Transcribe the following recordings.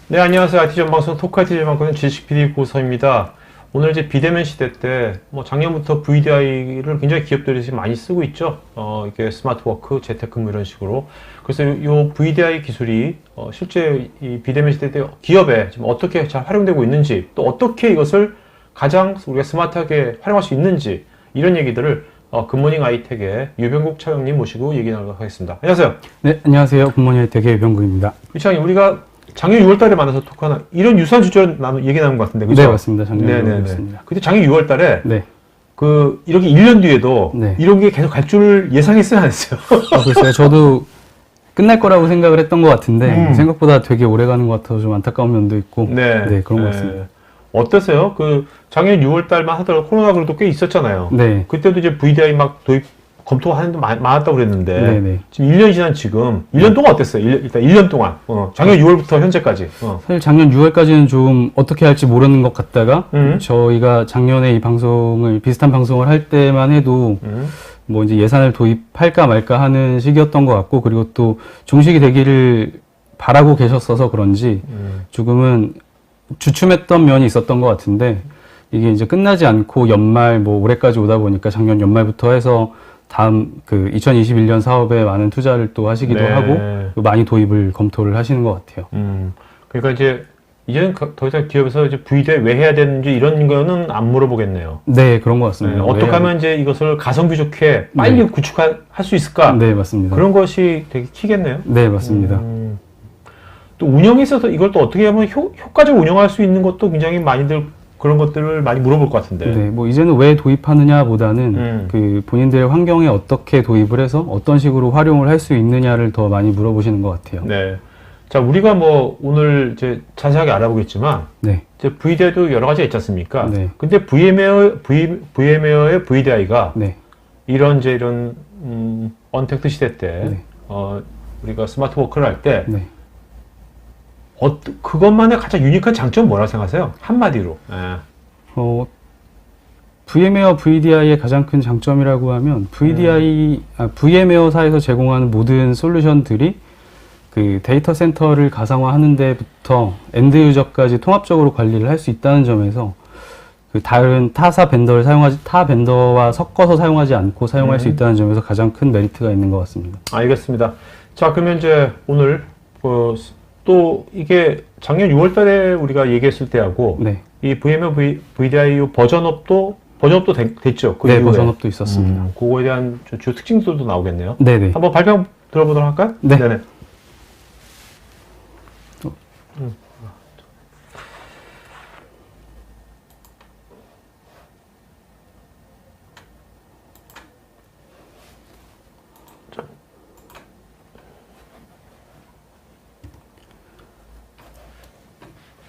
네, 안녕하세요. IT 전방송 토크 IT 전방송의 지식 PD 고서입니다. 오늘 이제 비대면 시대 때, 작년부터 VDI를 굉장히 기업들이 지금 많이 쓰고 있죠. 이게 스마트워크, 재택근무 이런 식으로. 그래서 이 VDI 기술이, 실제 이 비대면 시대 때 기업에 지금 어떻게 잘 활용되고 있는지, 또 어떻게 이것을 가장 우리가 스마트하게 활용할 수 있는지, 이런 얘기들을 굿모닝 아이텍의 유병국 차장님 모시고 얘기 나누도록 하겠습니다. 안녕하세요. 네, 안녕하세요. 굿모닝 아이텍의 유병국입니다. 차장님, 우리가 작년 6월 달에 만나서 토크하나 이런 유사한 주제로 얘기 나눈 것 같은데, 그죠? 네, 맞습니다. 작년 6월이었습니다. 그때 작년 6월 달에 네. 이렇게 1년 뒤에도 네. 이런 게 계속 갈 줄 예상했어요, 안 했어요? 글쎄요. 저도 끝날 거라고 생각을 했던 것 같은데 생각보다 되게 오래 가는 것 같아서 좀 안타까운 면도 있고 네, 그런 것 같습니다. 어땠어요? 작년 6월 달만 하더라도 코로나 그래도 꽤 있었잖아요. 네. 그때도 이제 VDI 막 도입 검토하는 데 많았다고 그랬는데 네네. 지금 1년 지난 지금 1년 동안 어땠어요? 일단 1년 동안 작년 6월부터 현재까지 사실 작년 6월까지는 좀 어떻게 할지 모르는 것 같다가 저희가 작년에 이 방송을 비슷한 방송을 할 때만 해도 뭐 이제 예산을 도입할까 말까 하는 시기였던 것 같고, 그리고 또 종식이 되기를 바라고 계셨어서 그런지 조금은 주춤했던 면이 있었던 것 같은데, 이게 이제 끝나지 않고 연말 뭐 올해까지 오다 보니까 작년 연말부터 해서 다음 2021년 사업에 많은 투자를 또 하시기도 네. 하고 또 많이 도입을 검토를 하시는 것 같아요. 그러니까 이제는 더 이상 기업에서 이제 VDI 왜 해야 되는지 이런 거는 안 물어보겠네요. 네, 그런 것 같습니다. 어떻게 하면 이제 이것을 가성비 좋게 빨리 구축할 수 있을까? 네, 맞습니다. 그런 것이 되게 키겠네요. 네, 맞습니다. 또 운영에 있어서 이걸 또 어떻게 하면 효과적으로 운영할 수 있는 것도 굉장히 많이들 그런 것들을 많이 물어볼 것 같은데. 네, 뭐 이제는 왜 도입하느냐보다는 본인들의 환경에 어떻게 도입을 해서 어떤 식으로 활용을 할 수 있느냐를 더 많이 물어보시는 것 같아요. 네. 자, 우리가 뭐 오늘 이제 자세하게 알아보겠지만, 네. 이제 VDI도 여러 가지가 있지 않습니까? 네. 근데 VM웨어의 VDI가 네. 이런 언택트 시대 때, 네. 우리가 스마트 워크를 할 때, 네. 그것만의 가장 유니크한 장점은 뭐라고 생각하세요? 한마디로. VM웨어 VDI의 가장 큰 장점이라고 하면 VM웨어사에서 제공하는 모든 솔루션들이 그 데이터 센터를 가상화하는 데부터 엔드 유저까지 통합적으로 관리를 할 수 있다는 점에서 다른 타 벤더와 섞어서 사용하지 않고 사용할 수 있다는 점에서 가장 큰 메리트가 있는 것 같습니다. 알겠습니다. 자, 그러면 이제 오늘 또 이게 작년 6월 달에 우리가 얘기했을 때하고 네. 이 VM웨어 VDI 버전업도 됐죠? 그 네, 이후에. 버전업도 있었습니다. 그거에 대한 주 특징들도 나오겠네요. 네네. 한번 발표 들어보도록 할까요? 네. 네네.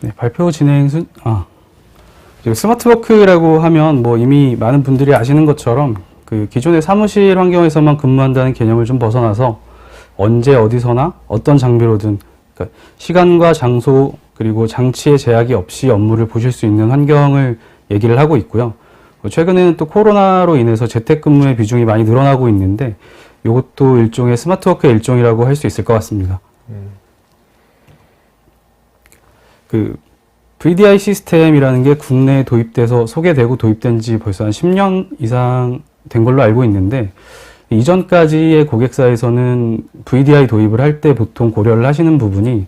네, 발표 스마트워크라고 하면 뭐 이미 많은 분들이 아시는 것처럼 기존의 사무실 환경에서만 근무한다는 개념을 좀 벗어나서 언제 어디서나 어떤 장비로든 그러니까 시간과 장소 그리고 장치의 제약이 없이 업무를 보실 수 있는 환경을 얘기를 하고 있고요. 최근에는 또 코로나로 인해서 재택근무의 비중이 많이 늘어나고 있는데 이것도 일종의 스마트워크의 일종이라고 할 수 있을 것 같습니다. VDI 시스템이라는 게 국내에 도입돼서 소개되고 도입된 지 벌써 한 10년 이상 된 걸로 알고 있는데, 이전까지의 고객사에서는 VDI 도입을 할 때 보통 고려를 하시는 부분이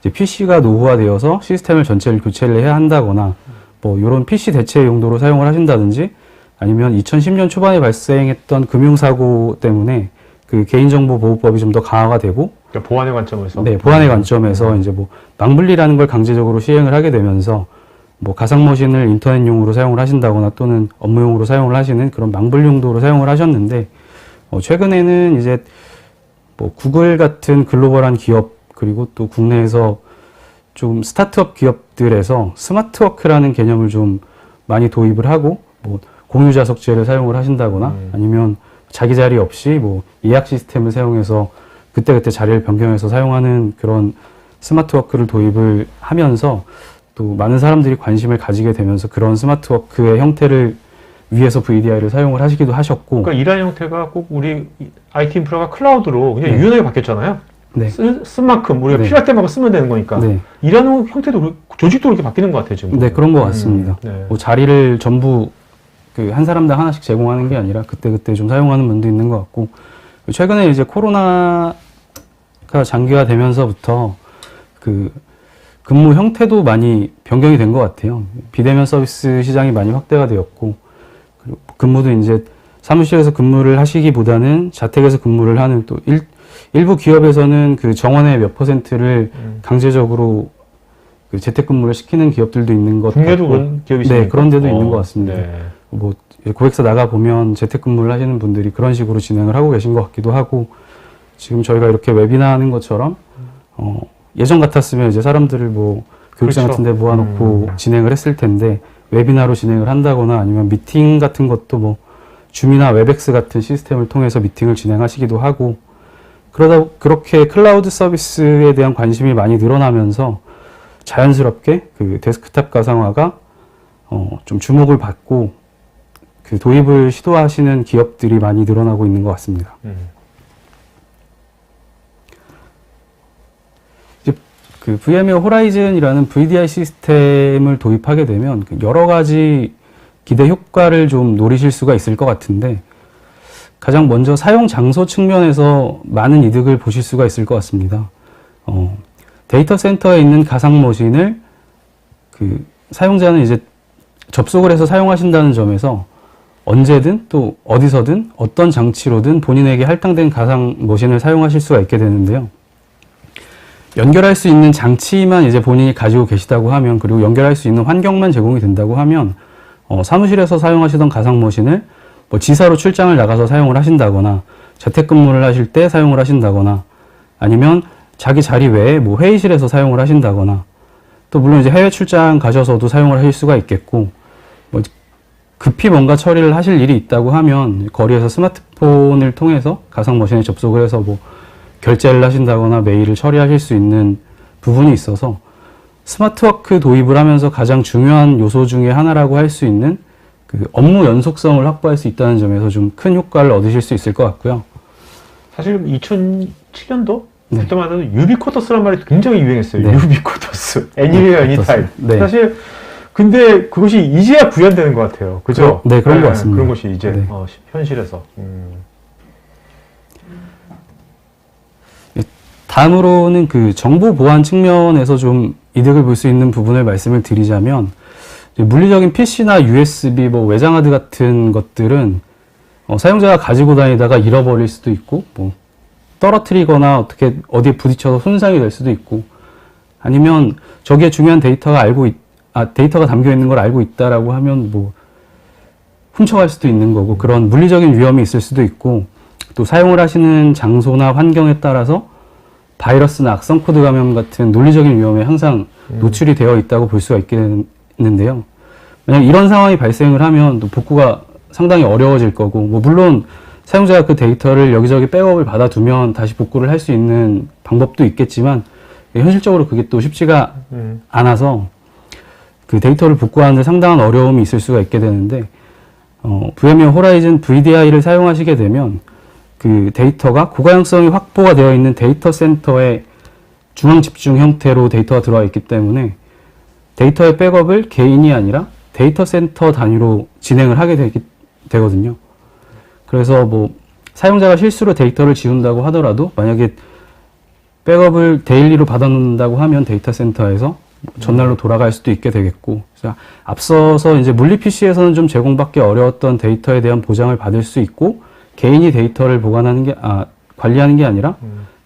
이제 PC가 노후화되어서 시스템을 전체를 교체를 해야 한다거나 뭐 이런 PC 대체 용도로 사용을 하신다든지, 아니면 2010년 초반에 발생했던 금융사고 때문에 개인정보보호법이 좀 더 강화가 되고, 그러니까 보안의 관점에서. 네, 보안의 관점에서 이제 뭐 망분리라는 걸 강제적으로 시행을 하게 되면서 뭐 가상머신을 인터넷용으로 사용을 하신다거나 또는 업무용으로 사용을 하시는 그런 망분리 용도로 사용을 하셨는데, 최근에는 이제 뭐 구글 같은 글로벌한 기업 그리고 또 국내에서 좀 스타트업 기업들에서 스마트워크라는 개념을 좀 많이 도입을 하고, 뭐 공유자석제를 사용을 하신다거나 아니면 자기 자리 없이 뭐 예약 시스템을 사용해서 그때그때 자리를 변경해서 사용하는 그런 스마트워크를 도입을 하면서 또 많은 사람들이 관심을 가지게 되면서 그런 스마트워크의 형태를 위해서 VDI를 사용을 하시기도 하셨고. 그러니까 일하는 형태가 꼭 우리 IT 인프라가 클라우드로 그냥 유연하게 바뀌었잖아요. 네. 쓴 만큼 우리가 네. 필요할 때마다 쓰면 되는 거니까 네. 일하는 형태도 조직도 그렇게 바뀌는 것 같아요 지금. 네, 그런 것 같습니다. 네. 뭐 자리를 전부 그 한 사람당 하나씩 제공하는 게 아니라 그때그때 좀 사용하는 분도 있는 것 같고, 최근에 이제 코로나가 장기화되면서부터 그 근무 형태도 많이 변경이 된 것 같아요. 비대면 서비스 시장이 많이 확대가 되었고, 그리고 근무도 이제 사무실에서 근무를 하시기보다는 자택에서 근무를 하는, 또 일부 기업에서는 그 정원의 몇 %를 강제적으로 그 재택근무를 시키는 기업들도 있는 것 국내도 같고, 그런 기업이 있습니까? 네, 그런 데도 있는 것 같습니다. 네. 뭐 고객사 나가 보면 재택근무를 하시는 분들이 그런 식으로 진행을 하고 계신 것 같기도 하고, 지금 저희가 이렇게 웨비나 하는 것처럼 예전 같았으면 이제 사람들을 뭐 교육장 그렇죠. 같은 데 모아놓고 진행을 했을 텐데, 웨비나로 진행을 한다거나 아니면 미팅 같은 것도 뭐 줌이나 웹엑스 같은 시스템을 통해서 미팅을 진행하시기도 하고, 그렇게 클라우드 서비스에 대한 관심이 많이 늘어나면서 자연스럽게 그 데스크탑 가상화가 좀 주목을 받고 그 도입을 시도하시는 기업들이 많이 늘어나고 있는 것 같습니다. 이제 그 VMware 호라이즌이라는 VDI 시스템을 도입하게 되면 여러 가지 기대 효과를 좀 노리실 수가 있을 것 같은데, 가장 먼저 사용 장소 측면에서 많은 이득을 보실 수가 있을 것 같습니다. 데이터 센터에 있는 가상 머신을 그 사용자는 이제 접속을 해서 사용하신다는 점에서 언제든 또 어디서든 어떤 장치로든 본인에게 할당된 가상 머신을 사용하실 수가 있게 되는데요. 연결할 수 있는 장치만 이제 본인이 가지고 계시다고 하면, 그리고 연결할 수 있는 환경만 제공이 된다고 하면, 사무실에서 사용하시던 가상 머신을 뭐 지사로 출장을 나가서 사용을 하신다거나, 재택근무를 하실 때 사용을 하신다거나, 아니면 자기 자리 외에 뭐 회의실에서 사용을 하신다거나, 또 물론 이제 해외 출장 가셔서도 사용을 하실 수가 있겠고, 뭐 급히 뭔가 처리를 하실 일이 있다고 하면 거리에서 스마트폰을 통해서 가상 머신에 접속을 해서 뭐 결제를 하신다거나 메일을 처리하실 수 있는 부분이 있어서, 스마트워크 도입을 하면서 가장 중요한 요소 중에 하나라고 할 수 있는 그 업무 연속성을 확보할 수 있다는 점에서 좀 큰 효과를 얻으실 수 있을 것 같고요. 사실 2007년도 네. 그때만 해도 유비쿼터스란 말이 굉장히 유행했어요. 네. 유비쿼터스, 애니웨어 애니타임. 네. 사실 근데 그것이 이제야 구현되는 것 같아요. 그죠? 네, 그런 것 같습니다. 그런 것이 이제 네. 현실에서. 다음으로는 그 정보 보안 측면에서 좀 이득을 볼 수 있는 부분을 말씀을 드리자면, 물리적인 PC나 USB, 뭐 외장하드 같은 것들은 사용자가 가지고 다니다가 잃어버릴 수도 있고, 뭐 떨어뜨리거나 어떻게 어디에 부딪혀서 손상이 될 수도 있고, 아니면 저기에 중요한 데이터가 담겨 있는 걸 알고 있다라고 하면 뭐 훔쳐갈 수도 있는 거고, 그런 물리적인 위험이 있을 수도 있고, 또 사용을 하시는 장소나 환경에 따라서 바이러스나 악성 코드 감염 같은 논리적인 위험에 항상 노출이 되어 있다고 볼 수가 있겠는데요. 만약 이런 상황이 발생을 하면 또 복구가 상당히 어려워질 거고, 뭐 물론 사용자가 그 데이터를 여기저기 백업을 받아두면 다시 복구를 할 수 있는 방법도 있겠지만, 현실적으로 그게 또 쉽지가 않아서 그 데이터를 복구하는 데 상당한 어려움이 있을 수가 있게 되는데, VMware 호라이즌 VDI를 사용하시게 되면 그 데이터가 고가용성이 확보가 되어 있는 데이터 센터의 중앙 집중 형태로 데이터가 들어와 있기 때문에 데이터의 백업을 개인이 아니라 데이터 센터 단위로 진행을 하게 되거든요. 그래서 뭐 사용자가 실수로 데이터를 지운다고 하더라도, 만약에 백업을 데일리로 받아놓는다고 하면 데이터 센터에서 전날로 돌아갈 수도 있게 되겠고, 그래서 앞서서 이제 물리 PC에서는 좀 제공받기 어려웠던 데이터에 대한 보장을 받을 수 있고, 개인이 데이터를 관리하는 게 아니라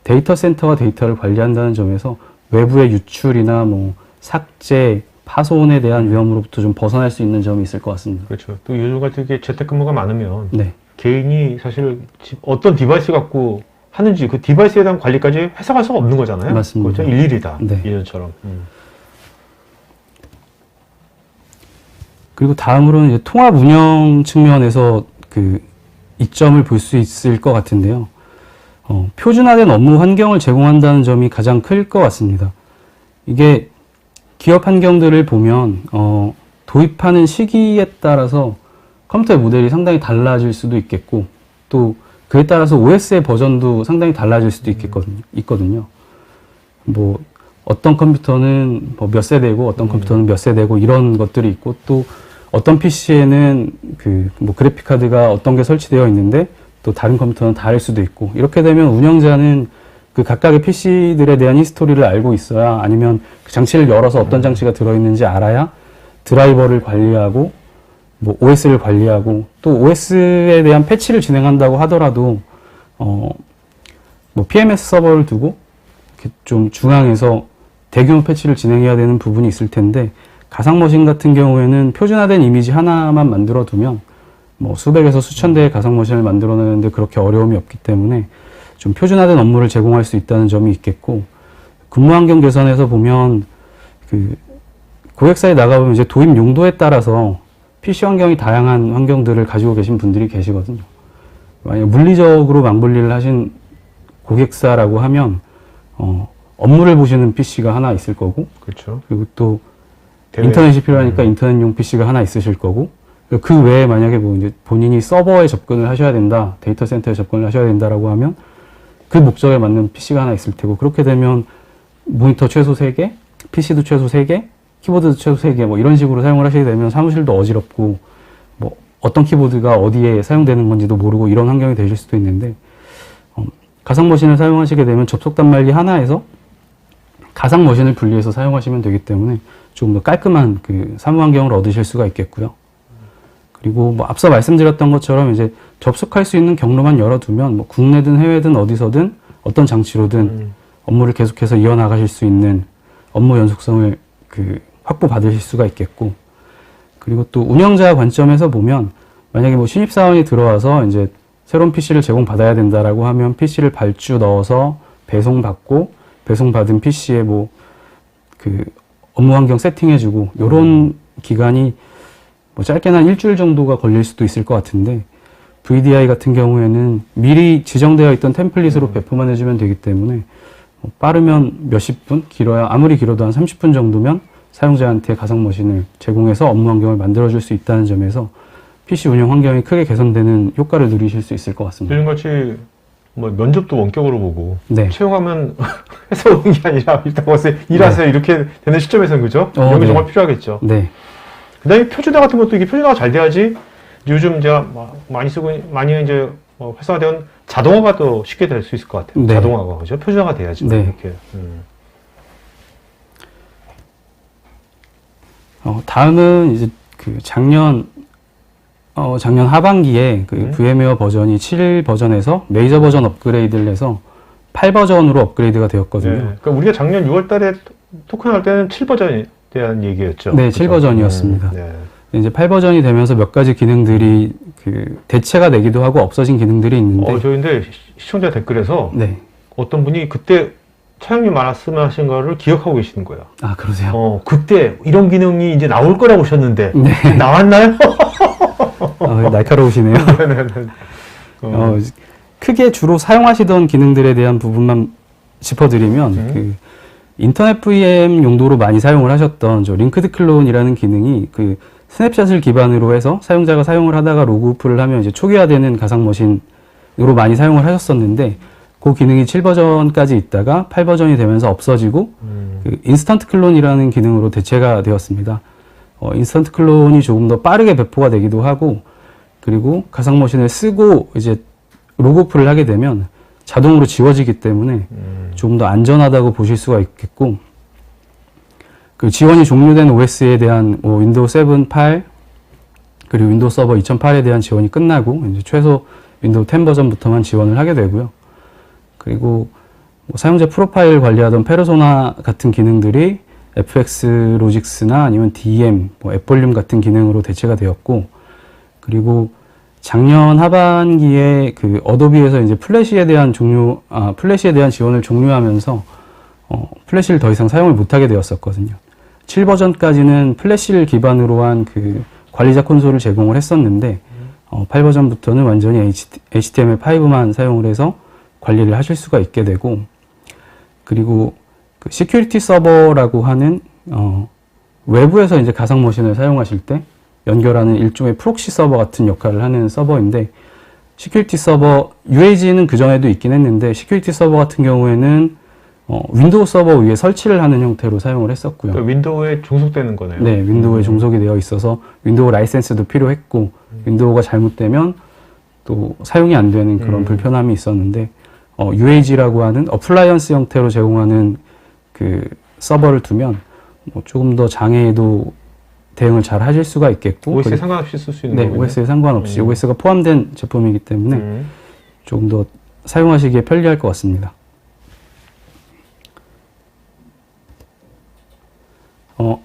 데이터 센터가 데이터를 관리한다는 점에서 외부의 유출이나 뭐 삭제, 파손에 대한 위험으로부터 좀 벗어날 수 있는 점이 있을 것 같습니다. 그렇죠. 또 요즘 같은 게 재택근무가 많으면 네. 개인이 사실 어떤 디바이스 갖고 하는지 그 디바이스에 대한 관리까지 회사가 할 수가 없는 거잖아요. 맞습니다. 그렇죠? 일일이다. 네. 예전처럼. 그리고 다음으로는 이제 통합 운영 측면에서 그 이점을 볼 수 있을 것 같은데요. 표준화된 업무 환경을 제공한다는 점이 가장 클 것 같습니다. 이게 기업 환경들을 보면 도입하는 시기에 따라서 컴퓨터 모델이 상당히 달라질 수도 있겠고, 또 그 그에 따라서 OS의 버전도 상당히 달라질 수도 있거든요. 뭐 어떤 컴퓨터는 뭐 몇 세대고 어떤 컴퓨터는 몇 세대고 이런 것들이 있고, 또 어떤 PC에는 그 뭐 그래픽 카드가 어떤 게 설치되어 있는데 또 다른 컴퓨터는 다를 수도 있고, 이렇게 되면 운영자는 그 각각의 PC들에 대한 히스토리를 알고 있어야, 아니면 그 장치를 열어서 어떤 장치가 들어있는지 알아야 드라이버를 관리하고 뭐 OS를 관리하고, 또 OS에 대한 패치를 진행한다고 하더라도 뭐 PMS 서버를 두고 이렇게 좀 중앙에서 대규모 패치를 진행해야 되는 부분이 있을 텐데, 가상 머신 같은 경우에는 표준화된 이미지 하나만 만들어 두면 뭐 수백에서 수천 대의 가상 머신을 만들어내는데 그렇게 어려움이 없기 때문에 좀 표준화된 업무를 제공할 수 있다는 점이 있겠고, 근무 환경 개선에서 보면 그 고객사에 나가보면 이제 도입 용도에 따라서 PC 환경이 다양한 환경들을 가지고 계신 분들이 계시거든요. 만약 물리적으로 망분리를 하신 고객사라고 하면 업무를 보시는 PC가 하나 있을 거고, 그렇죠. 그리고 또 인터넷이 필요하니까 인터넷용 PC가 하나 있으실 거고, 그 외에 만약에 뭐 이제 본인이 서버에 접근을 하셔야 된다, 데이터 센터에 접근을 하셔야 된다라고 하면 그 목적에 맞는 PC가 하나 있을 테고, 그렇게 되면 모니터 최소 3개, PC도 최소 3개, 키보드도 최소 3개, 뭐 이런 식으로 사용을 하시게 되면 사무실도 어지럽고, 뭐 어떤 키보드가 어디에 사용되는 건지도 모르고 이런 환경이 되실 수도 있는데, 가상 머신을 사용하시게 되면 접속 단말기 하나에서 가상 머신을 분리해서 사용하시면 되기 때문에 조금 더 깔끔한 그 사무 환경을 얻으실 수가 있겠고요. 그리고 뭐 앞서 말씀드렸던 것처럼 이제 접속할 수 있는 경로만 열어두면 뭐 국내든 해외든 어디서든 어떤 장치로든 업무를 계속해서 이어나가실 수 있는 업무 연속성을 그 확보받으실 수가 있겠고, 그리고 또 운영자 관점에서 보면 만약에 뭐 신입사원이 들어와서 이제 새로운 PC를 제공받아야 된다라고 하면 PC를 발주 넣어서 배송받고, 배송받은 PC에 뭐 그 업무 환경 세팅해주고, 요런 기간이 뭐 짧게는 한 일주일 정도가 걸릴 수도 있을 것 같은데, VDI 같은 경우에는 미리 지정되어 있던 템플릿으로 배포만 해주면 되기 때문에 뭐 빠르면 몇십 분, 길어야 아무리 길어도 한 30분 정도면 사용자한테 가상 머신을 제공해서 업무 환경을 만들어줄 수 있다는 점에서 PC 운영 환경이 크게 개선되는 효과를 누리실 수 있을 것 같습니다. 요즘같이 뭐 면접도 원격으로 보고 네. 채용하면 회사 오는 게 아니라 일단 와서 일하세요, 이렇게 되는 시점에서는, 그죠? 이런 게 네. 정말 필요하겠죠. 네. 그 다음에 표준화 같은 것도, 이게 표준화가 잘 돼야지 요즘 제가 많이 이제 활성화된 자동화가 더 쉽게 될 수 있을 것 같아요. 네. 자동화가, 그죠? 표준화가 돼야지. 네. 이렇게. 다음은 이제 그 작년 하반기에 그 VM웨어 버전이 7 버전에서 메이저 버전 업그레이드를 해서 8 버전으로 업그레이드가 되었거든요. 네. 그러니까 우리가 작년 6월 달에 토큰할 때는 7 버전에 대한 얘기였죠. 네, 그죠? 7 버전이었습니다. 네. 이제 8 버전이 되면서 몇 가지 기능들이 그 대체가 되기도 하고 없어진 기능들이 있는데, 저 근데 시청자 댓글에서 네. 어떤 분이 그때 차용이 말씀하신 거를 기억하고 계시는 거예요. 아, 그러세요? 그때 이런 기능이 이제 나올 거라고 하셨는데, 네. 나왔나요? 날카로우시네요. 네네네. 크게 주로 사용하시던 기능들에 대한 부분만 짚어드리면, 그 인터넷 VM 용도로 많이 사용을 하셨던 저 링크드 클론이라는 기능이 그 스냅샷을 기반으로 해서 사용자가 사용을 하다가 로그오프를 하면 이제 초기화되는 가상 머신으로 많이 사용을 하셨었는데, 그 기능이 7 버전까지 있다가 8 버전이 되면서 없어지고 그 인스턴트 클론이라는 기능으로 대체가 되었습니다. 인스턴트 클론이 조금 더 빠르게 배포가 되기도 하고, 그리고 가상 머신을 쓰고 이제 로그오프를 하게 되면 자동으로 지워지기 때문에 조금 더 안전하다고 보실 수가 있겠고, 그 지원이 종료된 OS에 대한 윈도우 7, 8 그리고 윈도우 서버 2008에 대한 지원이 끝나고 이제 최소 윈도우 10 버전부터만 지원을 하게 되고요. 그리고 사용자 프로파일 관리하던 페르소나 같은 기능들이 FX 로직스나 아니면 DM, 앱볼륨 같은 기능으로 대체가 되었고, 그리고 작년 하반기에 그 어도비에서 이제 플래시에 대한 지원을 종료하면서 플래시를 더 이상 사용을 못하게 되었었거든요. 7 버전까지는 플래시를 기반으로 한 그 관리자 콘솔을 제공을 했었는데, 8 버전부터는 완전히 HTML5만 사용을 해서 관리를 하실 수가 있게 되고, 그리고 그 시큐리티 서버라고 하는 외부에서 이제 가상 머신을 사용하실 때 연결하는 일종의 프록시 서버 같은 역할을 하는 서버인데, 시큐리티 서버, UAG는 그전에도 있긴 했는데 시큐리티 서버 같은 경우에는 윈도우 서버 위에 설치를 하는 형태로 사용을 했었고요. 그러니까 윈도우에 종속되는 거네요. 네, 윈도우에 종속이 되어 있어서 윈도우 라이센스도 필요했고 윈도우가 잘못되면 또 사용이 안 되는 그런 불편함이 있었는데 UAG라고 하는 어플라이언스 형태로 제공하는 그 서버를 두면 뭐 조금 더 장애에도 대응을 잘 하실 수가 있겠고 OS에 상관없이 쓸 수 있는 네, 거군요. OS에 상관없이 OS가 포함된 제품이기 때문에 조금 더 사용하시기에 편리할 것 같습니다.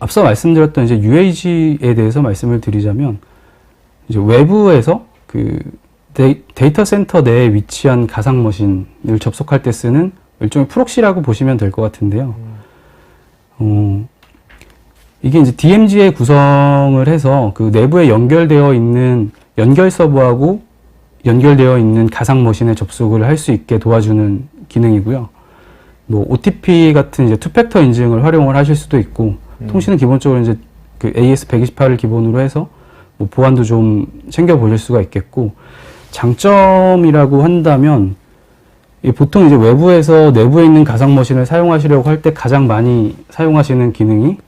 앞서 말씀드렸던 이제 UAG에 대해서 말씀을 드리자면 이제 외부에서 그 데이터 센터 내에 위치한 가상 머신을 접속할 때 쓰는 일종의 프록시라고 보시면 될 것 같은데요. 이게 이제 DMZ에 구성을 해서 그 내부에 연결되어 있는 연결 서버하고 연결되어 있는 가상 머신에 접속을 할 수 있게 도와주는 기능이고요. 뭐 OTP 같은 이제 투팩터 인증을 활용을 하실 수도 있고 통신은 기본적으로 이제 그 AS128을 기본으로 해서 뭐 보안도 좀 챙겨 보실 수가 있겠고 장점이라고 한다면 보통 이제 외부에서 내부에 있는 가상 머신을 사용하시려고 할 때 가장 많이 사용하시는 기능이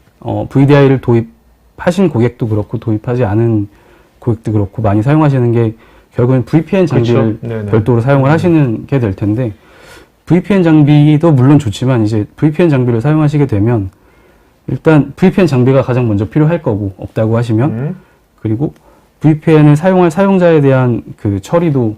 VDI를 도입하신 고객도 그렇고 도입하지 않은 고객도 그렇고 많이 사용하시는 게 결국은 VPN 장비를 그렇죠. 별도로 사용을 하시는 게 될 텐데 VPN 장비도 물론 좋지만 이제 VPN 장비를 사용하시게 되면 일단 VPN 장비가 가장 먼저 필요할 거고 없다고 하시면 그리고 VPN을 사용할 사용자에 대한 그 처리도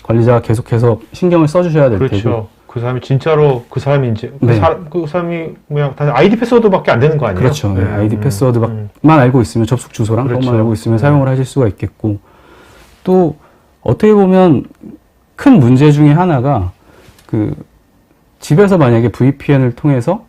관리자가 계속해서 신경을 써주셔야 될 그렇죠. 테고 그 사람이 진짜로 그 사람인지 네. 그 사람이 그냥 다 아이디 패스워드밖에 안 되는 거 아니에요? 그렇죠. 네. 아이디 패스워드만 알고 있으면 접속 주소랑 그렇죠. 그것만 알고 있으면 사용을 하실 수가 있겠고 또 어떻게 보면 큰 문제 중에 하나가 그 집에서 만약에 VPN을 통해서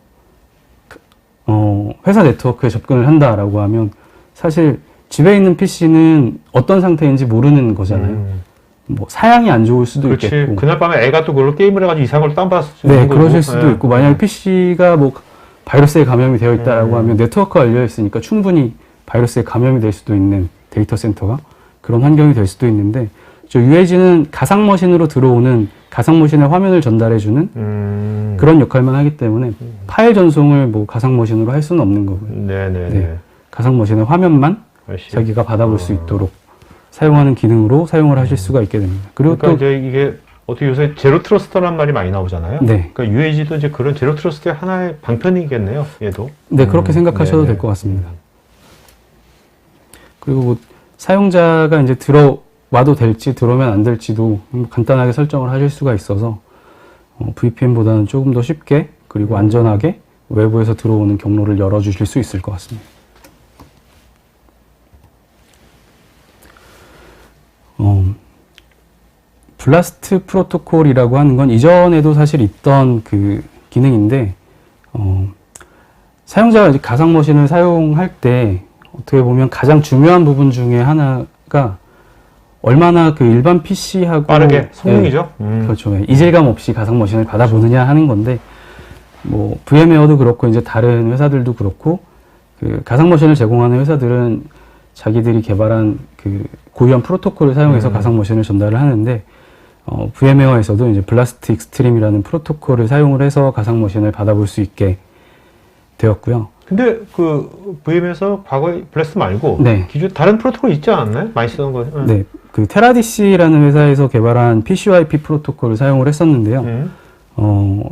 회사 네트워크에 접근을 한다라고 하면 사실 집에 있는 PC는 어떤 상태인지 모르는 거잖아요. 뭐 사양이 안 좋을 수도 그렇지. 있겠고. 그날 밤에 애가 또 그걸로 게임을 해가지고 이상한 걸 다운받았을 수도 네, 있는 거고. 그러실 수도 있고 만약에 PC가 뭐 바이러스에 감염이 되어 있다라고 하면 네트워크가 열려 있으니까 충분히 바이러스에 감염이 될 수도 있는 데이터 센터가 그런 환경이 될 수도 있는데 저 UAG는 가상 머신으로 들어오는 가상 머신의 화면을 전달해주는 그런 역할만 하기 때문에 파일 전송을 뭐 가상 머신으로 할 수는 없는 거고요. 네네네. 네. 가상 머신의 화면만 자기가 받아볼 수 있도록 사용하는 기능으로 사용을 하실 수가 있게 됩니다. 그리고 그러니까 또 이제 이게 어떻게 요새 제로 트러스트라는 말이 많이 나오잖아요. 네. 그러니까 UAG도 이제 그런 제로 트러스트의 하나의 방편이겠네요. 얘도. 네, 그렇게 생각하셔도 될 것 같습니다. 그리고 뭐 사용자가 이제 들어와도 될지 들어오면 안 될지도 간단하게 설정을 하실 수가 있어서 VPN보다는 조금 더 쉽게 그리고 안전하게 외부에서 들어오는 경로를 열어주실 수 있을 것 같습니다. 블라스트 프로토콜이라고 하는 건 이전에도 사실 있던 그 기능인데 사용자가 이제 가상 머신을 사용할 때 어떻게 보면 가장 중요한 부분 중에 하나가 얼마나 그 일반 PC하고 빠르게 성능이죠. 그렇죠. 이질감 없이 가상 머신을 받아보느냐 하는 건데 뭐 VM웨어도 그렇고 이제 다른 회사들도 그렇고 그 가상 머신을 제공하는 회사들은 자기들이 개발한 그 고유한 프로토콜을 사용해서 가상 머신을 전달을 하는데 VM웨어에서도 이제 블라스트 익스트림이라는 프로토콜을 사용을 해서 가상 머신을 받아볼 수 있게 되었고요. 근데 그 VM에서 과거에 블라스트 말고 네. 기존 다른 프로토콜 있지 않았나요? 많이 쓰던 거. 네, 그 테라디시라는 회사에서 개발한 PCIP 프로토콜을 사용을 했었는데요.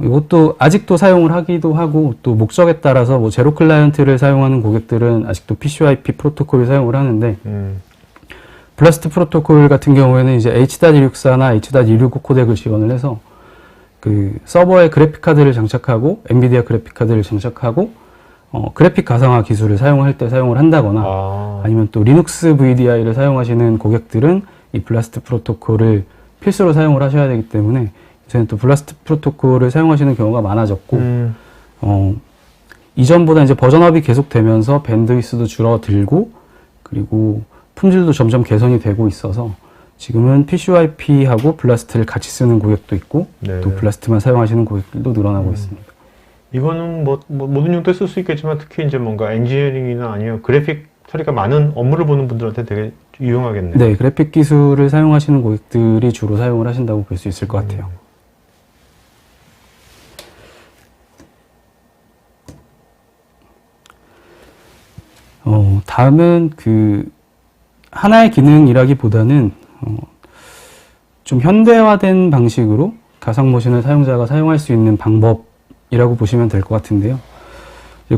이것도 아직도 사용을 하기도 하고 또 목적에 따라서 뭐 제로 클라이언트를 사용하는 고객들은 아직도 PCIP 프로토콜을 사용을 하는데 블라스트 프로토콜 같은 경우에는 이제 H.264나 H.265 코덱을 지원을 해서 그 서버에 그래픽 카드를 장착하고 엔비디아 그래픽 카드를 장착하고 그래픽 가상화 기술을 사용할 때 사용을 한다거나 아니면 또 리눅스 VDI를 사용하시는 고객들은 이 블라스트 프로토콜을 필수로 사용을 하셔야 되기 때문에 요새는 또 블라스트 프로토콜을 사용하시는 경우가 많아졌고 이전보다 이제 버전업이 계속되면서 밴드위스도 줄어들고 그리고 품질도 점점 개선이 되고 있어서 지금은 PCIP하고 블라스트를 같이 쓰는 고객도 있고 네. 또 블라스트만 사용하시는 고객들도 늘어나고 있습니다. 이거는 뭐 모든 용도에 쓸 수 있겠지만 특히 이제 뭔가 엔지니어링이나 아니면 그래픽 처리가 많은 업무를 보는 분들한테 되게 유용하겠네요. 네, 그래픽 기술을 사용하시는 고객들이 주로 사용을 하신다고 볼 수 있을 것 같아요. 다음은 그 하나의 기능이라기보다는 좀 현대화된 방식으로 가상머신을 사용자가 사용할 수 있는 방법이라고 보시면 될 것 같은데요.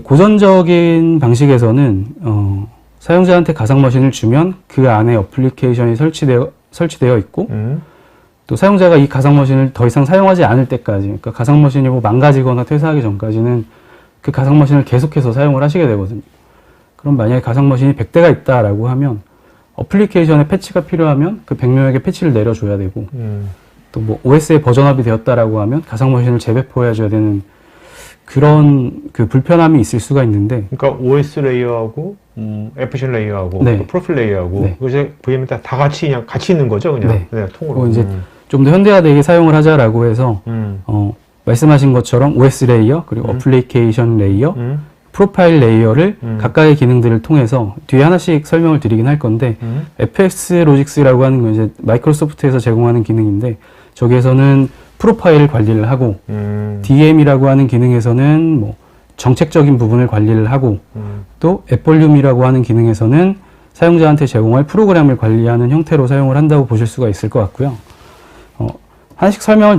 고전적인 방식에서는 사용자한테 가상머신을 주면 그 안에 어플리케이션이 설치되어 있고 또 사용자가 이 가상머신을 더 이상 사용하지 않을 때까지, 그러니까 가상머신이 뭐 망가지거나 퇴사하기 전까지는 그 가상머신을 계속해서 사용을 하시게 되거든요. 그럼 만약에 가상머신이 100대가 있다라고 하면 어플리케이션에 패치가 필요하면 그 100명에게 패치를 내려줘야 되고 또 뭐 OS에 버전업이 되었다라고 하면 가상머신을 재배포해줘야 되는 그런 그 불편함이 있을 수가 있는데, 그러니까 OS 레이어하고 애플리케이션 레이어하고 네. 또 프로필 레이어하고 네. 이제 VM이 다 같이 그냥 같이 있는 거죠, 그냥. 네. 통으로. 이제 좀 더 현대화되게 사용을 하자라고 해서 말씀하신 것처럼 OS 레이어 그리고 어플리케이션 레이어 프로파일 레이어를 각각의 기능들을 통해서 뒤에 하나씩 설명을 드리긴 할 건데 FX 로직스라고 하는 건 이제 마이크로소프트에서 제공하는 기능인데 저기에서는 프로파일을 관리를 하고 DM이라고 하는 기능에서는 뭐 정책적인 부분을 관리를 하고 또 앱볼륨이라고 하는 기능에서는 사용자한테 제공할 프로그램을 관리하는 형태로 사용을 한다고 보실 수가 있을 것 같고요. 하나씩 설명을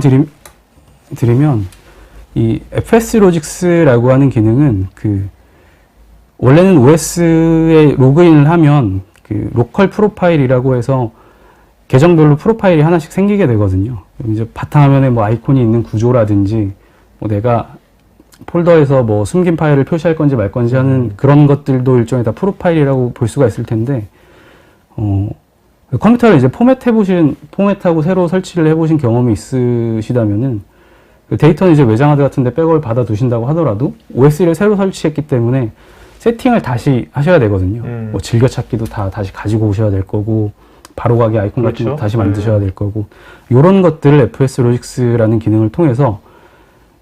드리면 이 FS 로직스라고 하는 기능은 원래는 OS에 로그인을 하면 그 로컬 프로파일이라고 해서 계정별로 프로파일이 하나씩 생기게 되거든요. 이제 바탕화면에 뭐 아이콘이 있는 구조라든지 뭐 내가 폴더에서 뭐 숨긴 파일을 표시할 건지 말 건지 하는 그런 것들도 일종의 다 프로파일이라고 볼 수가 있을 텐데, 컴퓨터를 이제 포맷하고 새로 설치를 해보신 경험이 있으시다면은 데이터는 이제 외장하드 같은데 백업을 받아 두신다고 하더라도 OS를 새로 설치했기 때문에 세팅을 다시 하셔야 되거든요. 뭐 즐겨찾기도 다 다시 가지고 오셔야 될 거고, 바로가기 아이콘 같은 거 다시 만드셔야 될 거고, 이런 것들을 FS 로직스라는 기능을 통해서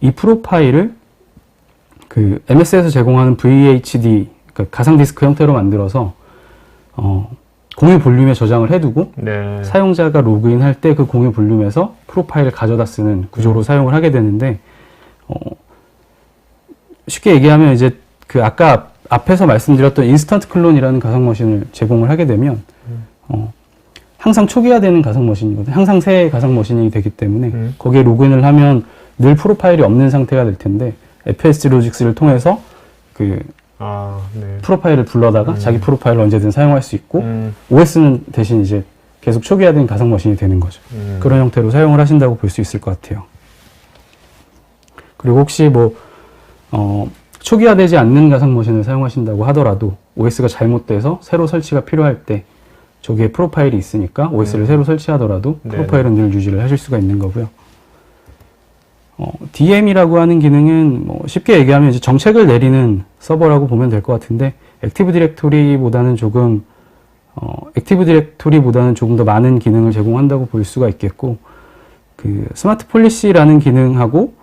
이 프로파일을 그 MS에서 제공하는 VHD, 그러니까 가상 디스크 형태로 만들어서 공유 볼륨에 저장을 해두고 네. 사용자가 로그인할 때 그 공유 볼륨에서 프로파일을 가져다 쓰는 구조로 사용을 하게 되는데, 쉽게 얘기하면 이제 그 아까 앞에서 말씀드렸던 인스턴트 클론이라는 가상머신을 제공을 하게 되면 항상 초기화되는 가상머신이거든요. 항상 새 가상머신이 되기 때문에 거기에 로그인을 하면 늘 프로파일이 없는 상태가 될 텐데 FS 로직스를 통해서 네. 프로파일을 불러다가 자기 프로파일을 언제든 사용할 수 있고 OS는 대신 이제 계속 초기화된 가상머신이 되는 거죠. 그런 형태로 사용을 하신다고 볼 수 있을 것 같아요. 그리고 혹시 뭐 초기화되지 않는 가상머신을 사용하신다고 하더라도 OS가 잘못돼서 새로 설치가 필요할 때 저기에 프로파일이 있으니까 OS를 새로 설치하더라도 프로파일은 늘 유지를 하실 수가 있는 거고요. DM이라고 하는 기능은 뭐 쉽게 얘기하면 이제 정책을 내리는 서버라고 보면 될 것 같은데, 액티브 디렉토리보다는 조금 더 많은 기능을 제공한다고 볼 수가 있겠고, 그 스마트 폴리시라는 기능하고